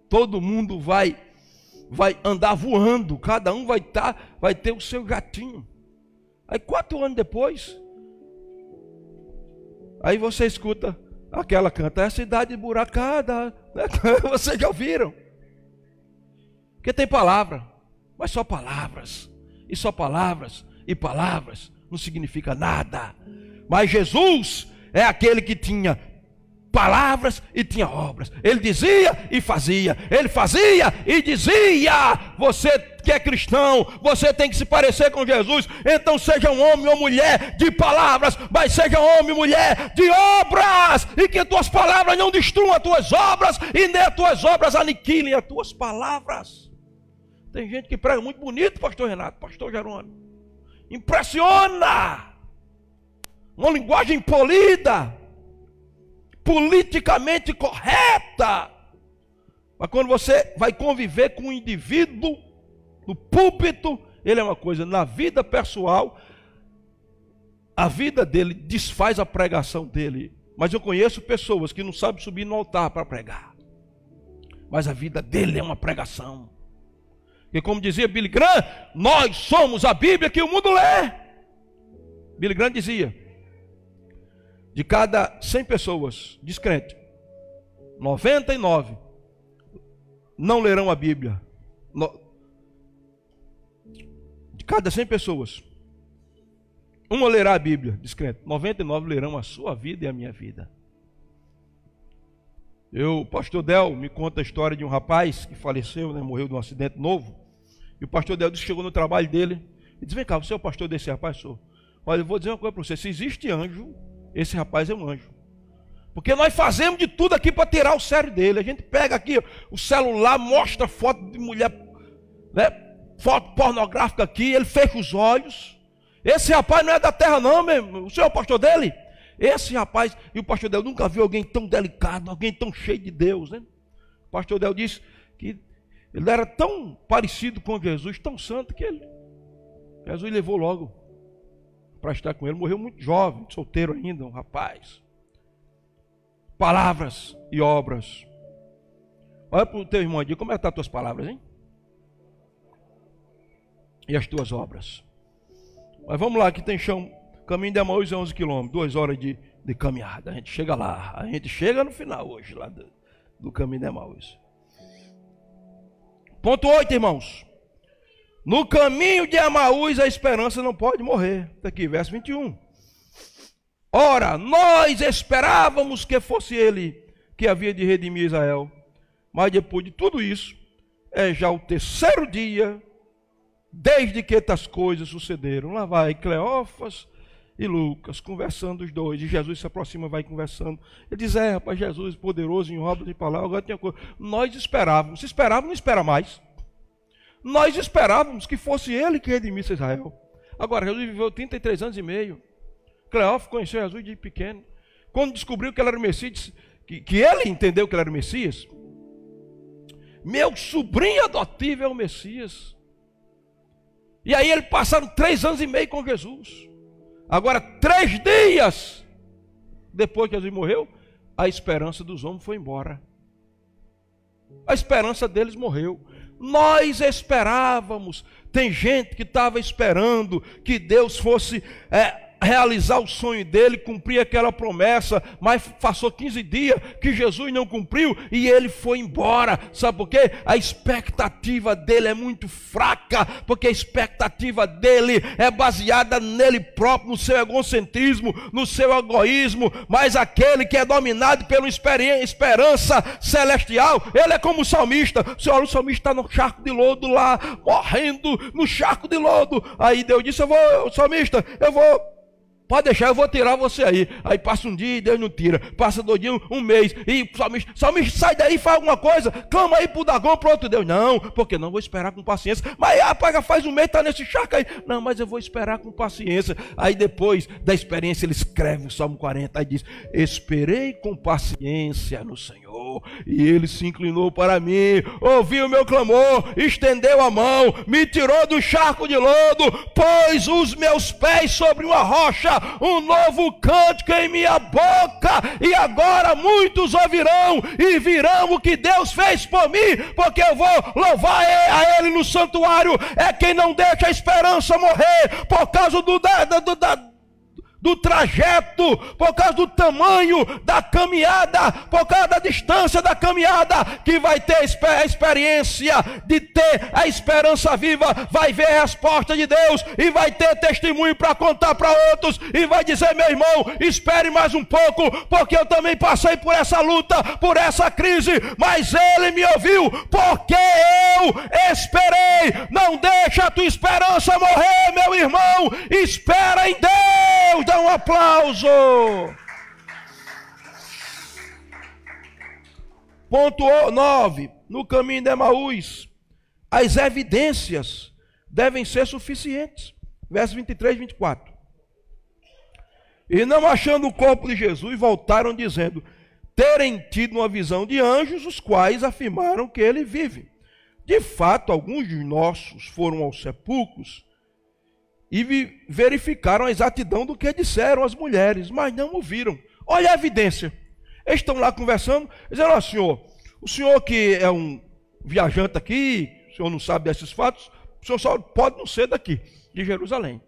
[SPEAKER 1] todo mundo vai andar voando, cada um vai ter o seu jatinho. Aí 4 anos depois, aí você escuta aquela canta, é a cidade buracada, né? Vocês já ouviram? Porque tem palavra, mas só palavras, e só palavras, e palavras, não significa nada. Mas Jesus é aquele que tinha palavras e tinha obras. Ele dizia e fazia, ele fazia e dizia. Você que é cristão, você tem que se parecer com Jesus. Então seja um homem ou mulher de palavras, mas seja homem ou mulher de obras, e que tuas palavras não destruam as tuas obras, e nem as tuas obras aniquilem as tuas palavras. Tem gente que prega muito bonito, pastor Renato, pastor Jerônimo, impressiona, uma linguagem polida, politicamente correta, mas quando você vai conviver com um indivíduo no púlpito, ele é uma coisa, na vida pessoal, a vida dele desfaz a pregação dele. Mas eu conheço pessoas que não sabem subir no altar para pregar, mas a vida dele é uma pregação. E como dizia Billy Graham, nós somos a Bíblia que o mundo lê. Billy Graham dizia, de cada 100 pessoas descrentes, 99 não lerão a Bíblia. De cada 100 pessoas, uma lerá a Bíblia, descrente. 99 lerão a sua vida e a minha vida. O pastor Del me conta a história de um rapaz que faleceu, né, morreu de um acidente novo. E o pastor Del disse que chegou no trabalho dele e disse, vem cá, você é o pastor desse rapaz? Sou. Olha, eu vou dizer uma coisa para você, se existe anjo, esse rapaz é um anjo. Porque nós fazemos de tudo aqui para tirar o sério dele. A gente pega aqui o celular, mostra foto de mulher, né, foto pornográfica aqui, ele fecha os olhos. Esse rapaz não é da terra não, mesmo. O senhor é o pastor dele? Esse rapaz, e o pastor Del nunca viu alguém tão delicado, alguém tão cheio de Deus, né? O pastor Del disse que ele era tão parecido com Jesus, tão santo, que Jesus levou logo para estar com ele. Morreu muito jovem, solteiro ainda, um rapaz. Palavras e obras. Olha para o teu irmão e diga, como é que estão as tuas palavras, hein? E as tuas obras. Mas vamos lá, que tem chão. Caminho de Emaús é 11 quilômetros, 2 horas de caminhada. A gente chega lá, a gente chega no final hoje, lá do caminho de Emaús. Ponto 8, irmãos. No caminho de Emaús a esperança não pode morrer. Está aqui, verso 21. Ora, nós esperávamos que fosse ele que havia de redimir Israel. Mas depois de tudo isso, é já o 3º dia desde que estas coisas sucederam. Lá vai Cleófas e Lucas conversando os dois, e Jesus se aproxima, vai conversando. Ele diz, rapaz, Jesus poderoso em obras e palavras. Agora tem uma coisa, nós esperávamos, se esperava, não espera mais. Nós esperávamos que fosse ele que redimisse Israel. Agora, Jesus viveu 33 anos e meio. Cleófas conheceu Jesus de pequeno. Quando descobriu que ele era o Messias, que ele entendeu que ele era o Messias, meu sobrinho adotivo é o Messias. E aí eles passaram 3 anos e meio com Jesus. Agora, 3 dias depois que Jesus morreu, a esperança dos homens foi embora. A esperança deles morreu. Nós esperávamos. Tem gente que estava esperando que Deus fosse realizar o sonho dele, cumprir aquela promessa, mas passou 15 dias que Jesus não cumpriu e ele foi embora. Sabe por quê? A expectativa dele é muito fraca, porque a expectativa dele é baseada nele próprio, no seu egocentrismo, no seu egoísmo. Mas aquele que é dominado pela esperança celestial, ele é como o salmista. O salmista está no charco de lodo lá, morrendo no charco de lodo. Aí Deus disse: salmista, pode deixar, eu vou tirar você aí. Aí passa um dia e Deus não tira. Passa 2 dias, um mês. E o salmista, sai daí, faz alguma coisa. Clama aí pro Dagom, pro outro Deus. Não, porque não vou esperar com paciência. Mas faz um mês, está nesse charco aí. Não, mas eu vou esperar com paciência. Aí depois da experiência ele escreve o Salmo 40. Aí diz: esperei com paciência no Senhor, e ele se inclinou para mim, ouviu o meu clamor, estendeu a mão, me tirou do charco de lodo, pôs os meus pés sobre uma rocha, um novo cântico em minha boca, e agora muitos ouvirão e virão o que Deus fez por mim, porque eu vou louvar a Ele no santuário. É quem não deixa a esperança morrer por causa do trajeto, por causa do tamanho da caminhada, por causa da distância da caminhada, que vai ter a experiência de ter a esperança viva, vai ver a resposta de Deus e vai ter testemunho para contar para outros e vai dizer: meu irmão, espere mais um pouco, porque eu também passei por essa luta, por essa crise, mas Ele me ouviu, porque eu esperei. Não deixa a tua esperança morrer, meu irmão, espera em Deus. Um aplauso. Ponto 9. No caminho de Emaús, as evidências devem ser suficientes. Versos 23 e 24. E não achando o corpo de Jesus, voltaram dizendo terem tido uma visão de anjos, os quais afirmaram que ele vive. De fato, alguns de nossos foram aos sepulcros e verificaram a exatidão do que disseram as mulheres, mas não o viram. Olha a evidência. Eles estão lá conversando, dizendo: ó, senhor, o senhor que é um viajante aqui, o senhor não sabe desses fatos, o senhor só pode não ser daqui, de Jerusalém.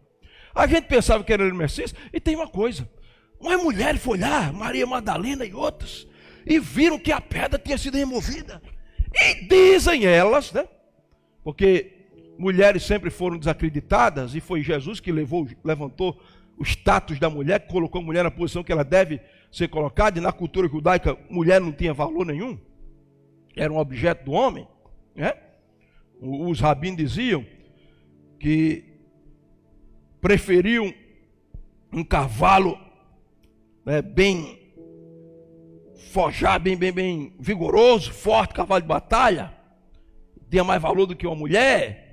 [SPEAKER 1] A gente pensava que era o Messias, e tem uma coisa: uma mulher foi lá, Maria Madalena e outras, e viram que a pedra tinha sido removida. E dizem elas, né? Porque mulheres sempre foram desacreditadas, e foi Jesus que levantou o status da mulher, que colocou a mulher na posição que ela deve ser colocada. E na cultura judaica, mulher não tinha valor nenhum, era um objeto do homem, né? Os rabinos diziam que preferiam um cavalo, né, bem forjado, bem vigoroso, forte, cavalo de batalha, tinha mais valor do que uma mulher.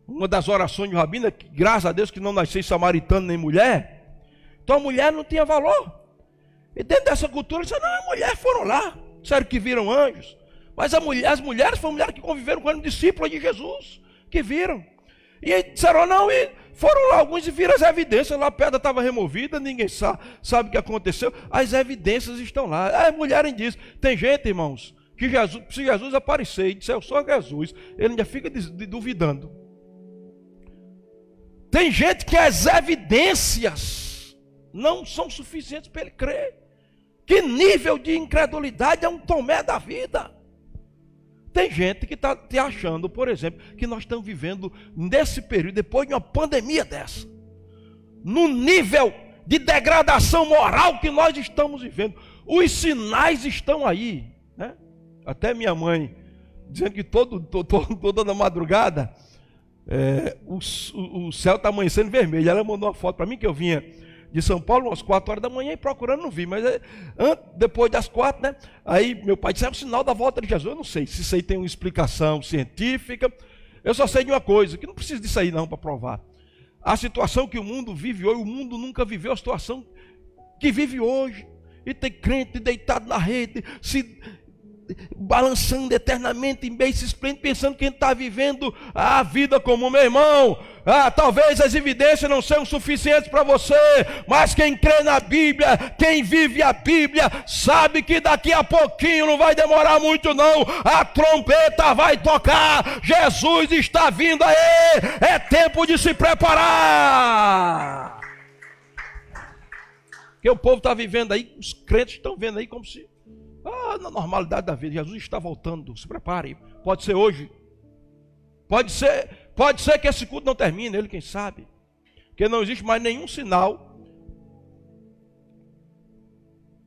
[SPEAKER 1] Uma das orações do rabino é que, graças a Deus, que não nasceu samaritano nem mulher. Então a mulher não tinha valor. E dentro dessa cultura, eles disseram: não, as mulheres foram lá, disseram que viram anjos. Mas as mulheres foram mulheres que conviveram com ele, discípulos de Jesus, que viram. E aí disseram: não, e foram lá alguns e viram as evidências. Lá a pedra estava removida, ninguém sabe o que aconteceu. As evidências estão lá. As mulheres dizem: tem gente, irmãos, que se Jesus aparecer e disser: eu sou Jesus, ele ainda fica duvidando. Tem gente que as evidências não são suficientes para ele crer. Que nível de incredulidade é um Tomé da vida? Tem gente que está te achando, por exemplo, que nós estamos vivendo nesse período, depois de uma pandemia dessa, no nível de degradação moral que nós estamos vivendo. Os sinais estão aí, né? Até minha mãe dizendo que toda madrugada o céu está amanhecendo vermelho. Ela mandou uma foto para mim, que eu vinha de São Paulo umas 4 horas da manhã e procurando, não vi, mas depois das 4, né? Aí meu pai disse: é o sinal da volta de Jesus. Eu não sei se isso aí tem uma explicação científica. Eu só sei de uma coisa, que não precisa disso aí não para provar. A situação que o mundo vive hoje, o mundo nunca viveu a situação que vive hoje. E tem crente deitado na rede, se balançando eternamente em beiços esplêndidos, pensando que a gente está vivendo a vida comum. Meu irmão, talvez as evidências não sejam suficientes para você, mas quem crê na Bíblia, quem vive a Bíblia, sabe que daqui a pouquinho, não vai demorar muito não, a trombeta vai tocar, Jesus está vindo aí, é tempo de se preparar. Porque o povo está vivendo aí, os crentes estão vendo aí como se na normalidade da vida, Jesus está voltando, se prepare, pode ser hoje, pode ser que esse culto não termine, ele quem sabe, porque não existe mais nenhum sinal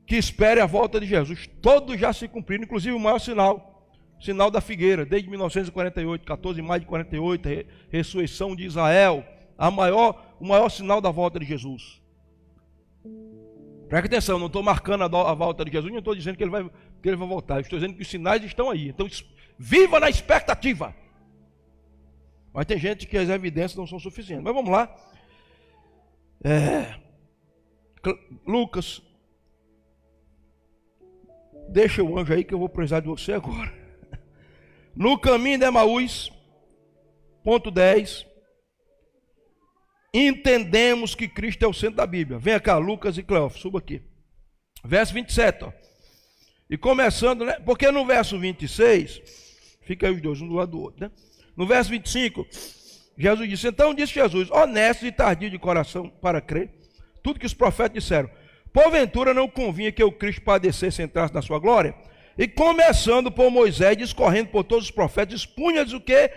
[SPEAKER 1] que espere a volta de Jesus, todos já se cumpriram, inclusive o maior sinal da figueira, desde 1948, 14 de maio de 48, ressurreição de Israel, o maior sinal da volta de Jesus. Preste atenção, não estou marcando a volta de Jesus, não estou dizendo que ele vai voltar, eu estou dizendo que os sinais estão aí, então viva na expectativa. Mas tem gente que as evidências não são suficientes, mas vamos lá. Lucas, deixa o anjo aí que eu vou precisar de você agora. No caminho de Emaús, ponto 10, entendemos que Cristo é o centro da Bíblia. Venha cá, Lucas e Cleófas, suba aqui. Verso 27, ó. E começando, né? Porque no verso 26, fica aí os dois, um do lado do outro, né? No verso 25, Jesus disse: então disse Jesus, honesto e tardio de coração para crer, tudo que os profetas disseram, porventura não convinha que o Cristo padecesse e entrasse na sua glória? E começando por Moisés, discorrendo por todos os profetas, expunha-lhes o que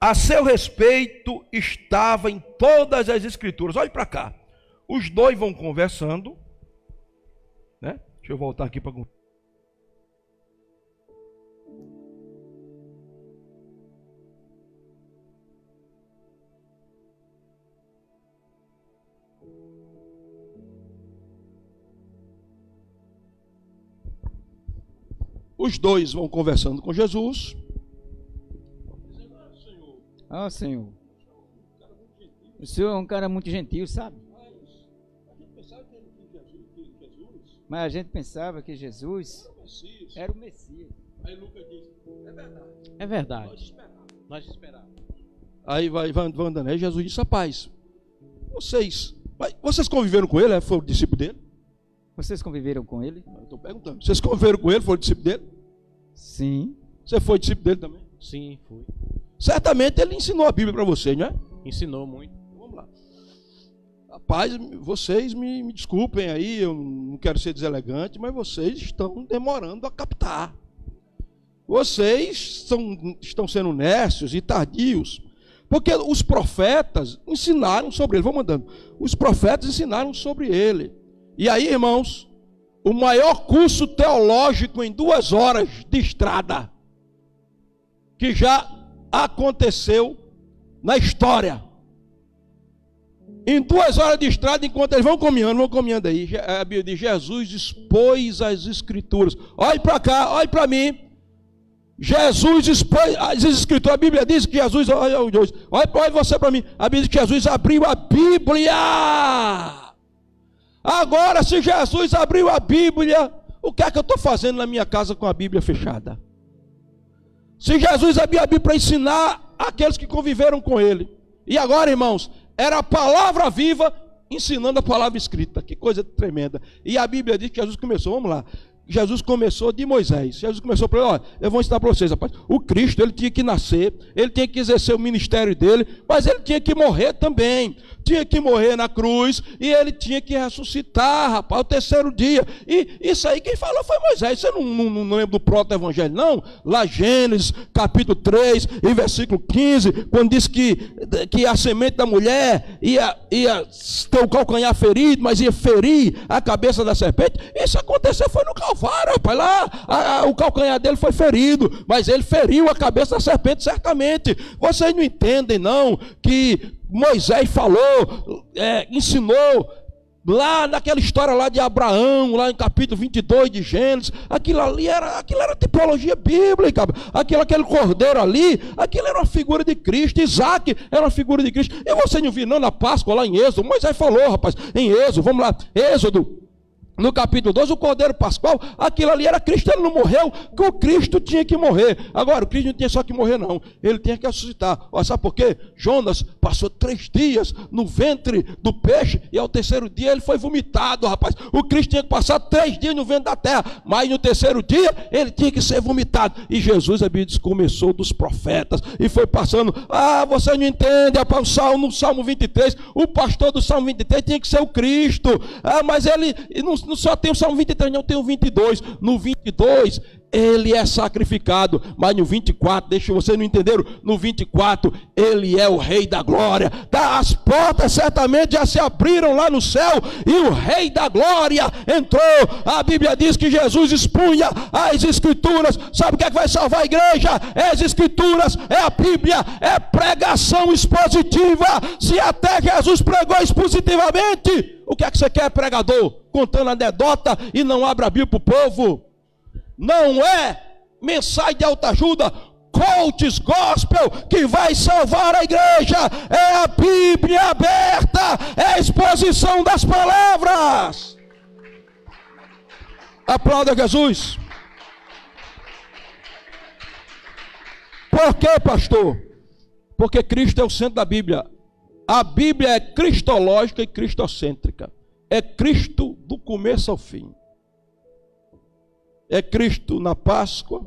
[SPEAKER 1] a seu respeito estava em todas as escrituras. Olhe para cá, os dois vão conversando, né? Deixa eu voltar aqui para... Os dois vão conversando com Jesus.
[SPEAKER 2] Senhor, o Senhor é um cara muito gentil, sabe? Mas a gente pensava que Jesus era o Messias.
[SPEAKER 4] Aí Lucas diz:
[SPEAKER 3] é verdade. Nós esperávamos.
[SPEAKER 4] Aí vai andando. Aí Jesus disse: rapaz, vocês conviveram com ele? Foi o discípulo dele?
[SPEAKER 2] Vocês conviveram com ele?
[SPEAKER 4] Eu estou perguntando. Vocês conviveram com ele? Foi o discípulo dele?
[SPEAKER 2] Sim.
[SPEAKER 4] Você foi discípulo dele também?
[SPEAKER 3] Sim, fui.
[SPEAKER 4] Certamente ele ensinou a Bíblia para vocês, não é?
[SPEAKER 3] Ensinou muito.
[SPEAKER 4] Vamos lá. Rapaz, vocês me desculpem aí, eu não quero ser deselegante, mas vocês estão demorando a captar. Vocês estão sendo nércios e tardios, porque os profetas ensinaram sobre ele. Vamos andando. Os profetas ensinaram sobre ele. E aí, irmãos, o maior curso teológico em 2 horas de estrada que já aconteceu na história. Em 2 horas de estrada, enquanto eles vão caminhando aí, a Bíblia diz: Jesus expôs as escrituras. Olhe para cá, olhe para mim. Jesus expôs as escrituras. A Bíblia diz que Jesus, olha você para mim. A Bíblia diz que Jesus abriu a Bíblia. Agora, se Jesus abriu a Bíblia, o que é que eu estou fazendo na minha casa com a Bíblia fechada? Se Jesus abriu a Bíblia para ensinar aqueles que conviveram com ele. E agora, irmãos, era a palavra viva ensinando a palavra escrita. Que coisa tremenda. E a Bíblia diz que Jesus começou, vamos lá. Jesus começou de Moisés. Jesus começou para ele: olha, eu vou ensinar para vocês, rapaz. O Cristo, ele tinha que nascer, ele tinha que exercer o ministério dele, mas ele tinha que morrer também. Tinha que morrer na cruz e ele tinha que ressuscitar, rapaz, o 3º dia. E isso aí quem falou foi Moisés. Você não lembra do proto-evangelho, não? Lá Gênesis, capítulo 3, e versículo 15, quando diz que a semente da mulher ia ter o calcanhar ferido, mas ia ferir a cabeça da serpente. Isso aconteceu, foi no Calvário, rapaz. Lá o calcanhar dele foi ferido, mas ele feriu a cabeça da serpente, certamente. Vocês não entendem, não, que Moisés falou, ensinou lá naquela história lá de Abraão, lá em capítulo 22 de Gênesis. Aquilo era tipologia bíblica. Aquele cordeiro ali, aquilo era uma figura de Cristo. Isaac era uma figura de Cristo. E você não viu não na Páscoa lá em Êxodo? Moisés falou, rapaz, em Êxodo, vamos lá, Êxodo no capítulo 12, o Cordeiro Pascual, aquilo ali era Cristo, ele não morreu, que o Cristo tinha que morrer. Agora, o Cristo não tinha só que morrer, não. Ele tinha que ressuscitar. Olha, sabe por quê? Jonas passou 3 dias no ventre do peixe e ao terceiro dia ele foi vomitado, rapaz. O Cristo tinha que passar 3 dias no ventre da terra, mas no terceiro dia ele tinha que ser vomitado. E Jesus, a Bíblia diz, começou dos profetas e foi passando. Ah, você não entende, rapaz, no Salmo 23, o pastor do Salmo 23 tinha que ser o Cristo. Ah, mas ele não só tem o Salmo 23, não, tem o 22. No 22, ele é sacrificado. Mas no 24, deixa vocês não entenderam, no 24, ele é o Rei da Glória. As portas certamente já se abriram lá no céu e o Rei da Glória entrou. A Bíblia diz que Jesus expunha as Escrituras. Sabe o que é que vai salvar a igreja? É as Escrituras, é a Bíblia, é pregação expositiva. Se até Jesus pregou expositivamente, o que é que você quer, pregador? Contando anedota e não abre a Bíblia para o povo? Não é mensagem de autoajuda, coaches gospel que vai salvar a igreja. É a Bíblia aberta, é a exposição das palavras. Aplauda Jesus. Por quê, pastor? Porque Cristo é o centro da Bíblia. A Bíblia é cristológica e cristocêntrica. É Cristo do começo ao fim. É Cristo na Páscoa,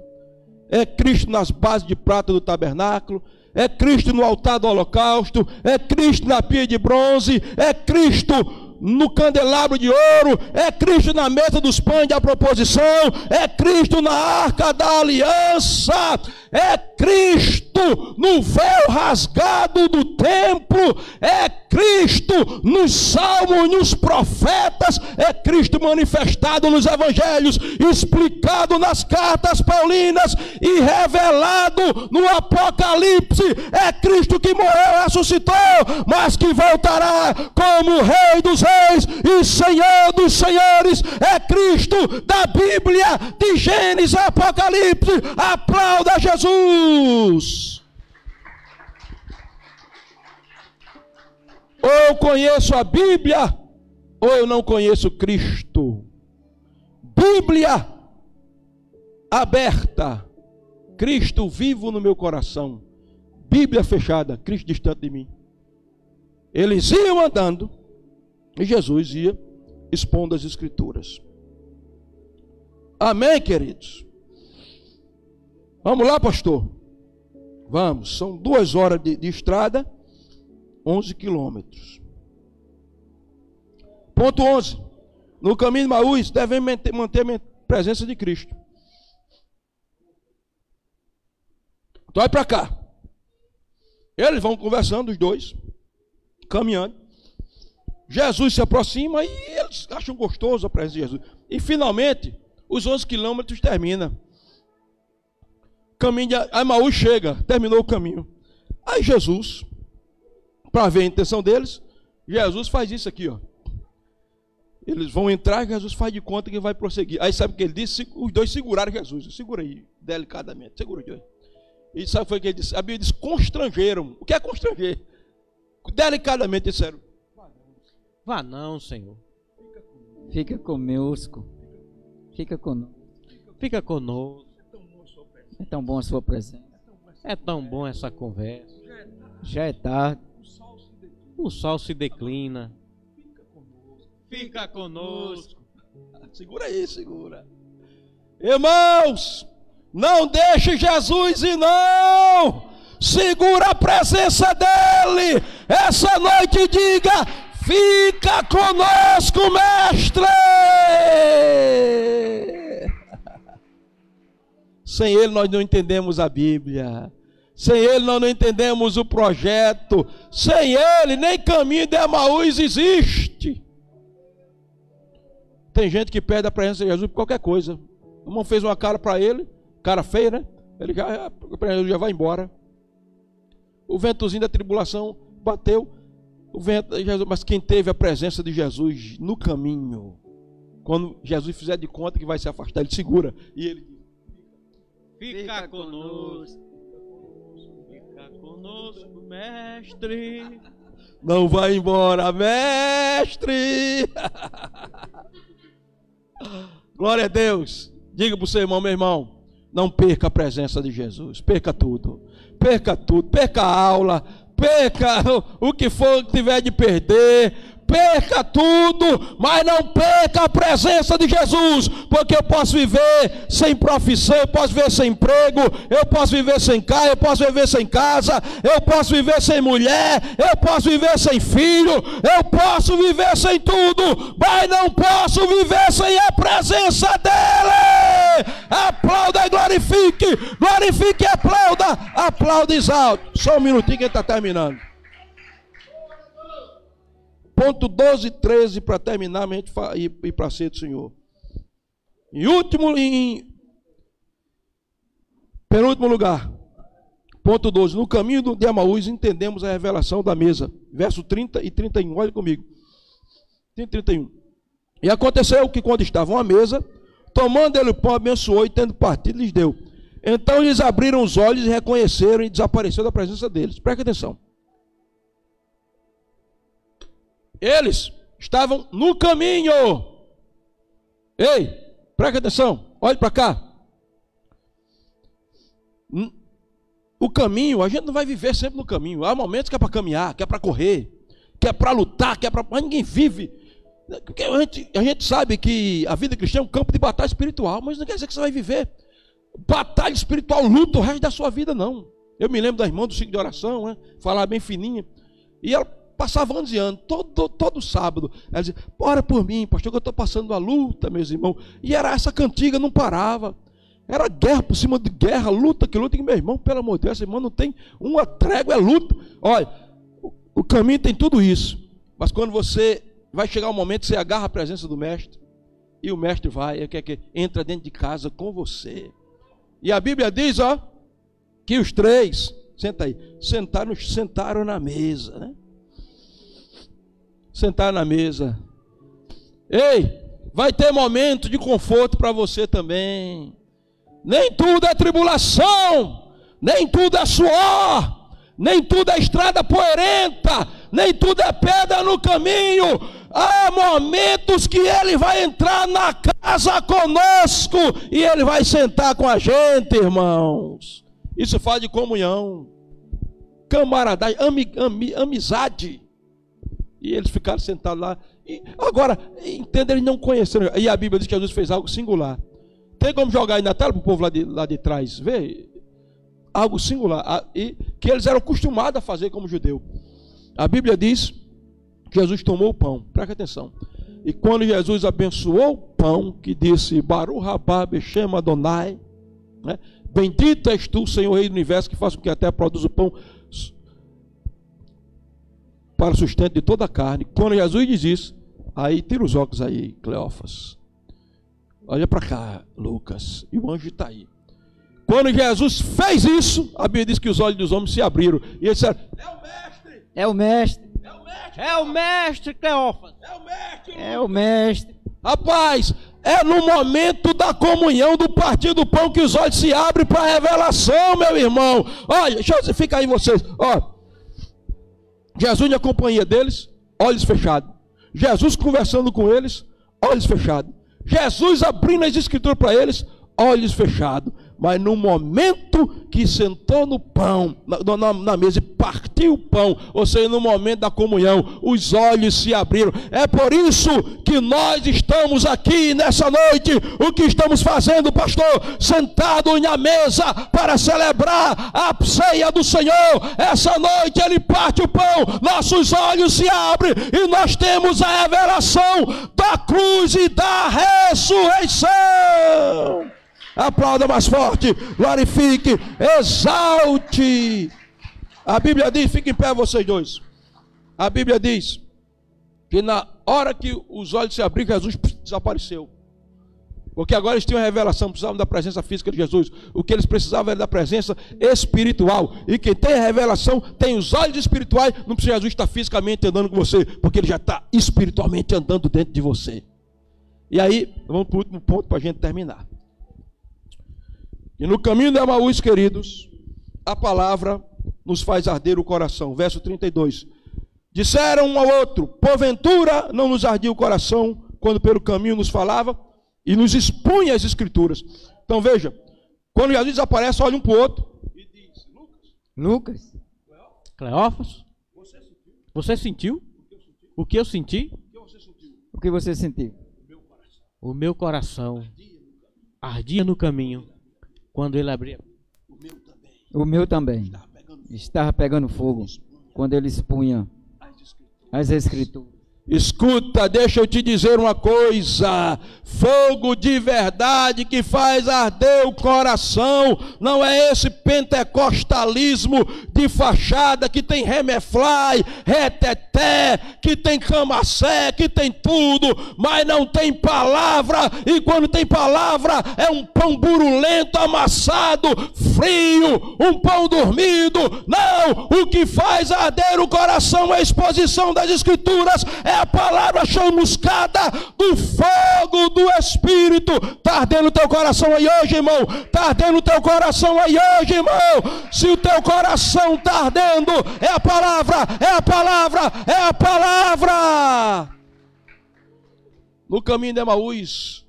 [SPEAKER 4] é Cristo nas bases de prata do tabernáculo, é Cristo no altar do holocausto, é Cristo na pia de bronze, é Cristo no candelabro de ouro, é Cristo na mesa dos pães da proposição, é Cristo na arca da aliança, é Cristo no véu rasgado do templo, é Cristo nos salmos, nos profetas, é Cristo manifestado nos evangelhos, explicado nas cartas paulinas e revelado no Apocalipse. É Cristo que morreu e ressuscitou, mas que voltará como Rei dos Reis e Senhor dos Senhores. É Cristo da Bíblia, de Gênesis a Apocalipse. Aplauda Jesus. Ou eu conheço a Bíblia, ou eu não conheço Cristo. Bíblia aberta, Cristo vivo no meu coração. Bíblia fechada, Cristo distante de mim. Eles iam andando e Jesus ia expondo as Escrituras. Amém, queridos? Vamos lá, pastor? Vamos, são 2 horas de estrada, 11 quilômetros. Ponto 11. No caminho de Maús, devemos manter a presença de Cristo. Então, vai para cá. Eles vão conversando, os dois, caminhando. Jesus se aproxima e eles acham gostoso a presença de Jesus. E finalmente, os 11 quilômetros terminam. O caminho de Emaús chega, terminou o caminho. Aí Jesus, para ver a intenção deles, Jesus faz isso aqui, ó. Eles vão entrar e Jesus faz de conta que vai prosseguir. Aí sabe o que ele disse? Os dois seguraram Jesus. Segura aí, delicadamente. Segura os dois. E sabe o que foi que ele disse? A Bíblia diz, constrangeram. O que é constranger? Delicadamente disseram,
[SPEAKER 3] vá não, Senhor.
[SPEAKER 2] Fica conosco. Fica conosco.
[SPEAKER 3] Fica conosco.
[SPEAKER 2] É tão bom a sua presença.
[SPEAKER 3] É tão bom essa conversa.
[SPEAKER 2] Já é tarde.
[SPEAKER 3] O sol se declina. Fica conosco.
[SPEAKER 4] Segura aí, segura. Irmãos, não deixe Jesus ir, não. Segura a presença dele. Essa noite diga, fica conosco, mestre. Sem ele nós não entendemos a Bíblia. Sem ele nós não entendemos o projeto. Sem ele nem caminho de Emaús existe. Tem gente que perde a presença de Jesus por qualquer coisa. O irmão fez uma cara para ele, cara feia, né? Ele já vai embora. O ventozinho da tribulação bateu. O vento de Jesus, mas quem teve a presença de Jesus no caminho, quando Jesus fizer de conta que vai se afastar, ele segura. E ele diz,
[SPEAKER 3] fica conosco. Fica conosco, mestre.
[SPEAKER 4] Não vai embora, mestre. Glória a Deus. Diga para o seu irmão, meu irmão, não perca a presença de Jesus. Perca tudo. Perca tudo. Perca a aula. Perca o que for que tiver de perder. Perca tudo, mas não perca a presença de Jesus, porque eu posso viver sem profissão, eu posso viver sem emprego, eu posso viver sem carro, eu posso viver sem casa, eu posso viver sem mulher, eu posso viver sem filho, eu posso viver sem tudo, mas não posso viver sem a presença dele. Aplauda e glorifique, glorifique e aplauda, aplauda e exalte. Só um minutinho que ele está terminando. Ponto 12 e 13 para terminar e para ser do Senhor. Em penúltimo lugar, ponto 12. No caminho de Emaús entendemos a revelação da mesa. Verso 30 e 31. Olha comigo. 31. E aconteceu que quando estavam à mesa, tomando ele o pão, abençoou e tendo partido, lhes deu. Então eles abriram os olhos e reconheceram e desapareceu da presença deles. Preste atenção. Eles estavam no caminho. Ei, preste atenção, olhe para cá. O caminho, a gente não vai viver sempre no caminho. Há momentos que é para caminhar, que é para correr, que é para lutar, que é para... Mas ninguém vive. Porque a gente sabe que a vida cristã é um campo de batalha espiritual, mas não quer dizer que você vai viver batalha espiritual, luta o resto da sua vida, não. Eu me lembro da irmã do ciclo de oração, né? Falava bem fininha. E ela passava anos e anos, todo sábado, ela dizia, ora por mim, pastor, que eu estou passando uma luta, meus irmãos. E era essa cantiga, não parava. Era guerra por cima de guerra, luta que luta. E meu irmão, pelo amor de Deus, essa irmã não tem uma trégua, é luta. Olha, o caminho tem tudo isso. Mas quando você vai chegar um momento, você agarra a presença do mestre. E o mestre vai, que entra dentro de casa com você. E a Bíblia diz, ó, que os três, senta aí, sentaram na mesa, né? Sentar na mesa. Ei, vai ter momento de conforto para você também. Nem tudo é tribulação, nem tudo é suor, nem tudo é estrada poeirenta, nem tudo é pedra no caminho. Há momentos que ele vai entrar na casa conosco e ele vai sentar com a gente, irmãos. Isso fala de comunhão, camaradagem, amizade. E eles ficaram sentados lá. E agora, entenda, eles não conheceram. E a Bíblia diz que Jesus fez algo singular. Tem como jogar aí na tela para o povo lá de trás ver? Algo singular. E que eles eram acostumados a fazer como judeu. A Bíblia diz que Jesus tomou o pão. Presta atenção. E quando Jesus abençoou o pão, que disse, Baruch Rabá Beshem Adonai, né? Bendito és tu, Senhor Rei do Universo, que faz com que a terra produza o pão para o sustento de toda a carne. Quando Jesus diz isso, aí tira os óculos aí, Cleófas. Olha para cá, Lucas. E o anjo está aí. Quando Jesus fez isso, a Bíblia diz que os olhos dos homens se abriram. E eles disseram, é o mestre!
[SPEAKER 2] É o mestre!
[SPEAKER 4] É o mestre!
[SPEAKER 3] É o mestre, Cleófas!
[SPEAKER 4] É o mestre!
[SPEAKER 2] É o mestre!
[SPEAKER 4] Rapaz, é no momento da comunhão, do partir do pão, que os olhos se abrem para a revelação, meu irmão. Olha, fica aí vocês. Ó, Jesus na companhia deles, olhos fechados. Jesus conversando com eles, olhos fechados. Jesus abrindo as escrituras para eles, olhos fechados. Mas no momento que sentou no pão, na mesa e partiu o pão, ou seja, no momento da comunhão, os olhos se abriram. É por isso que nós estamos aqui nessa noite. O que estamos fazendo, pastor? Sentado na mesa para celebrar a ceia do Senhor. Essa noite ele parte o pão, nossos olhos se abrem e nós temos a revelação da cruz e da ressurreição. Aplauda mais forte, glorifique, exalte. A Bíblia diz, fiquem em pé vocês dois. A Bíblia diz que na hora que os olhos se abriram, Jesus desapareceu. Porque agora eles tinham a revelação, precisavam da presença física de Jesus. O que eles precisavam era da presença espiritual. E quem tem a revelação, tem os olhos espirituais, não precisa Jesus estar fisicamente andando com você, porque ele já está espiritualmente andando dentro de você. E aí, vamos para o último ponto para a gente terminar. E no caminho de Emaús, queridos, a palavra nos faz arder o coração. Verso 32. Disseram um ao outro, porventura não nos ardia o coração quando pelo caminho nos falava? e nos expunha as Escrituras. Então veja, quando Jesus desaparece, olha um para o outro e diz:
[SPEAKER 2] Lucas,
[SPEAKER 3] Cleófas, você sentiu o que eu senti?
[SPEAKER 2] o que você sentiu?
[SPEAKER 3] O meu coração ardia no caminho quando ele abria.
[SPEAKER 2] O meu também estava pegando fogo quando ele expunha as Escrituras.
[SPEAKER 4] Escuta, deixa eu te dizer uma coisa: fogo de verdade que faz arder o coração não é esse pentecostalismo de fachada que tem remefly, reteté, que tem camacé, que tem tudo, mas não tem palavra. E quando tem palavra é um pão burulento, amassado, frio, um pão dormido. Não, o que faz arder o coração é a exposição das Escrituras, é a palavra chamuscada do fogo do Espírito. Está ardendo o teu coração aí hoje, irmão? Está ardendo o teu coração aí hoje, irmão? Se o teu coração está ardendo, é a palavra, é a palavra, é a palavra. No caminho de Emaús,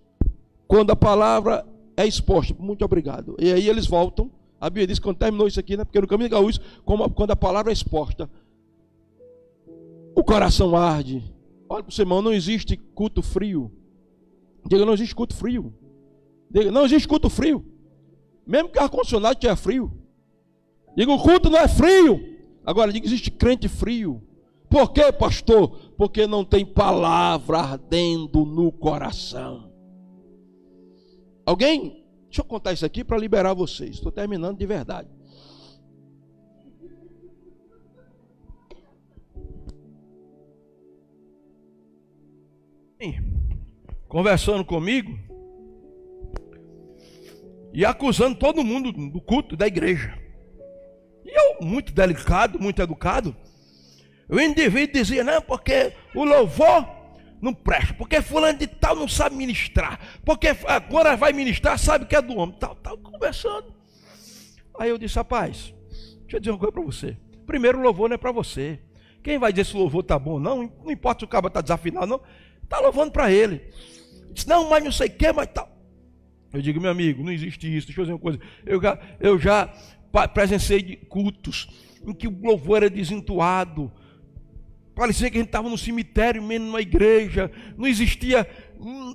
[SPEAKER 4] quando a palavra é exposta, muito obrigado, e aí eles voltam, a Bíblia diz, quando terminou isso aqui, né? Porque no caminho de Emaús, quando a palavra é exposta, o coração arde. Olha para o seu irmão, não existe culto frio. Diga, não existe culto frio. Diga, não existe culto frio. Mesmo que o ar-condicionado estiver frio. Diga, o culto não é frio. Agora, diga, existe crente frio. Por quê, pastor? Porque não tem palavra ardendo no coração. Alguém? Deixa eu contar isso aqui para liberar vocês. Estou terminando de verdade.
[SPEAKER 1] Conversando comigo e acusando todo mundo do culto da igreja. E eu, muito delicado, muito educado, o indivíduo dizia: não, porque o louvor não presta, porque fulano de tal não sabe ministrar, porque agora vai ministrar, sabe que é do homem, tal, conversando. Aí eu disse: rapaz, deixa eu dizer uma coisa para você. Primeiro, o louvor não é para você. Quem vai dizer se o louvor está bom ou não, não importa se o cara está desafinado não, está louvando para ele. Disse: não, mas não sei o que, mas tal. Eu digo: meu amigo, não existe isso. Deixa eu dizer uma coisa. Eu já presenciei de cultos em que o louvor era desentoado. Parecia que a gente estava no cemitério, mesmo numa igreja. Não existia,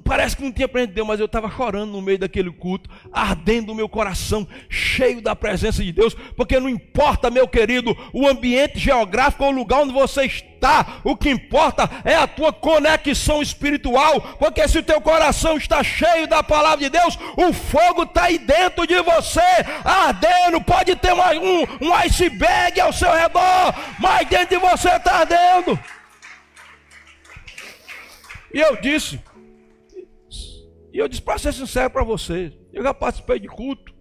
[SPEAKER 1] parece que não tinha presença de Deus, mas eu estava chorando no meio daquele culto, ardendo o meu coração, cheio da presença de Deus, porque não importa, meu querido, o ambiente geográfico ou o lugar onde você está, o que importa é a tua conexão espiritual, porque se o teu coração está cheio da palavra de Deus, o fogo está aí dentro de você, ardendo. Pode ter um iceberg ao seu redor, mas dentro de você está ardendo. E eu disse, para ser sincero para você, eu já participei de culto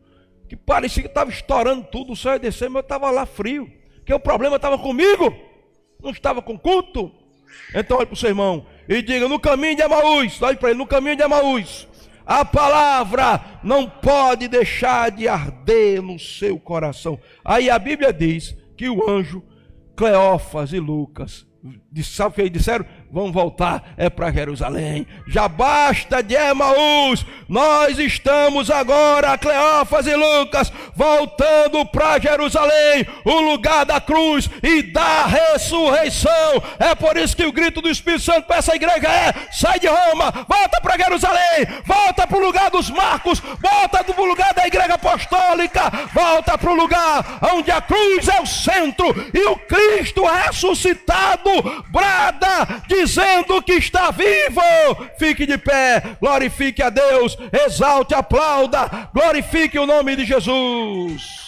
[SPEAKER 1] que parecia que estava estourando tudo, o céu ia descer, mas eu estava lá frio, porque o problema estava comigo, não estava com culto. Então olhe para o seu irmão e diga: no caminho de Emaús, olhe para ele, no caminho de Emaús, a palavra não pode deixar de arder no seu coração. Aí a Bíblia diz que o anjo, Cleófas e Lucas, sabe o que eles disseram? Vamos voltar para Jerusalém. Já basta de Emaús. Nós estamos agora, Cleófas e Lucas, voltando para Jerusalém, o lugar da cruz e da ressurreição. É por isso que o grito do Espírito Santo para essa igreja é: sai de Roma, volta para Jerusalém, volta para o lugar dos Marcos, volta para o lugar da igreja apostólica, volta para o lugar onde a cruz é o centro e o Cristo ressuscitado brada, dizendo que está vivo. Fique de pé, glorifique a Deus, exalte, aplauda, glorifique o nome de Jesus.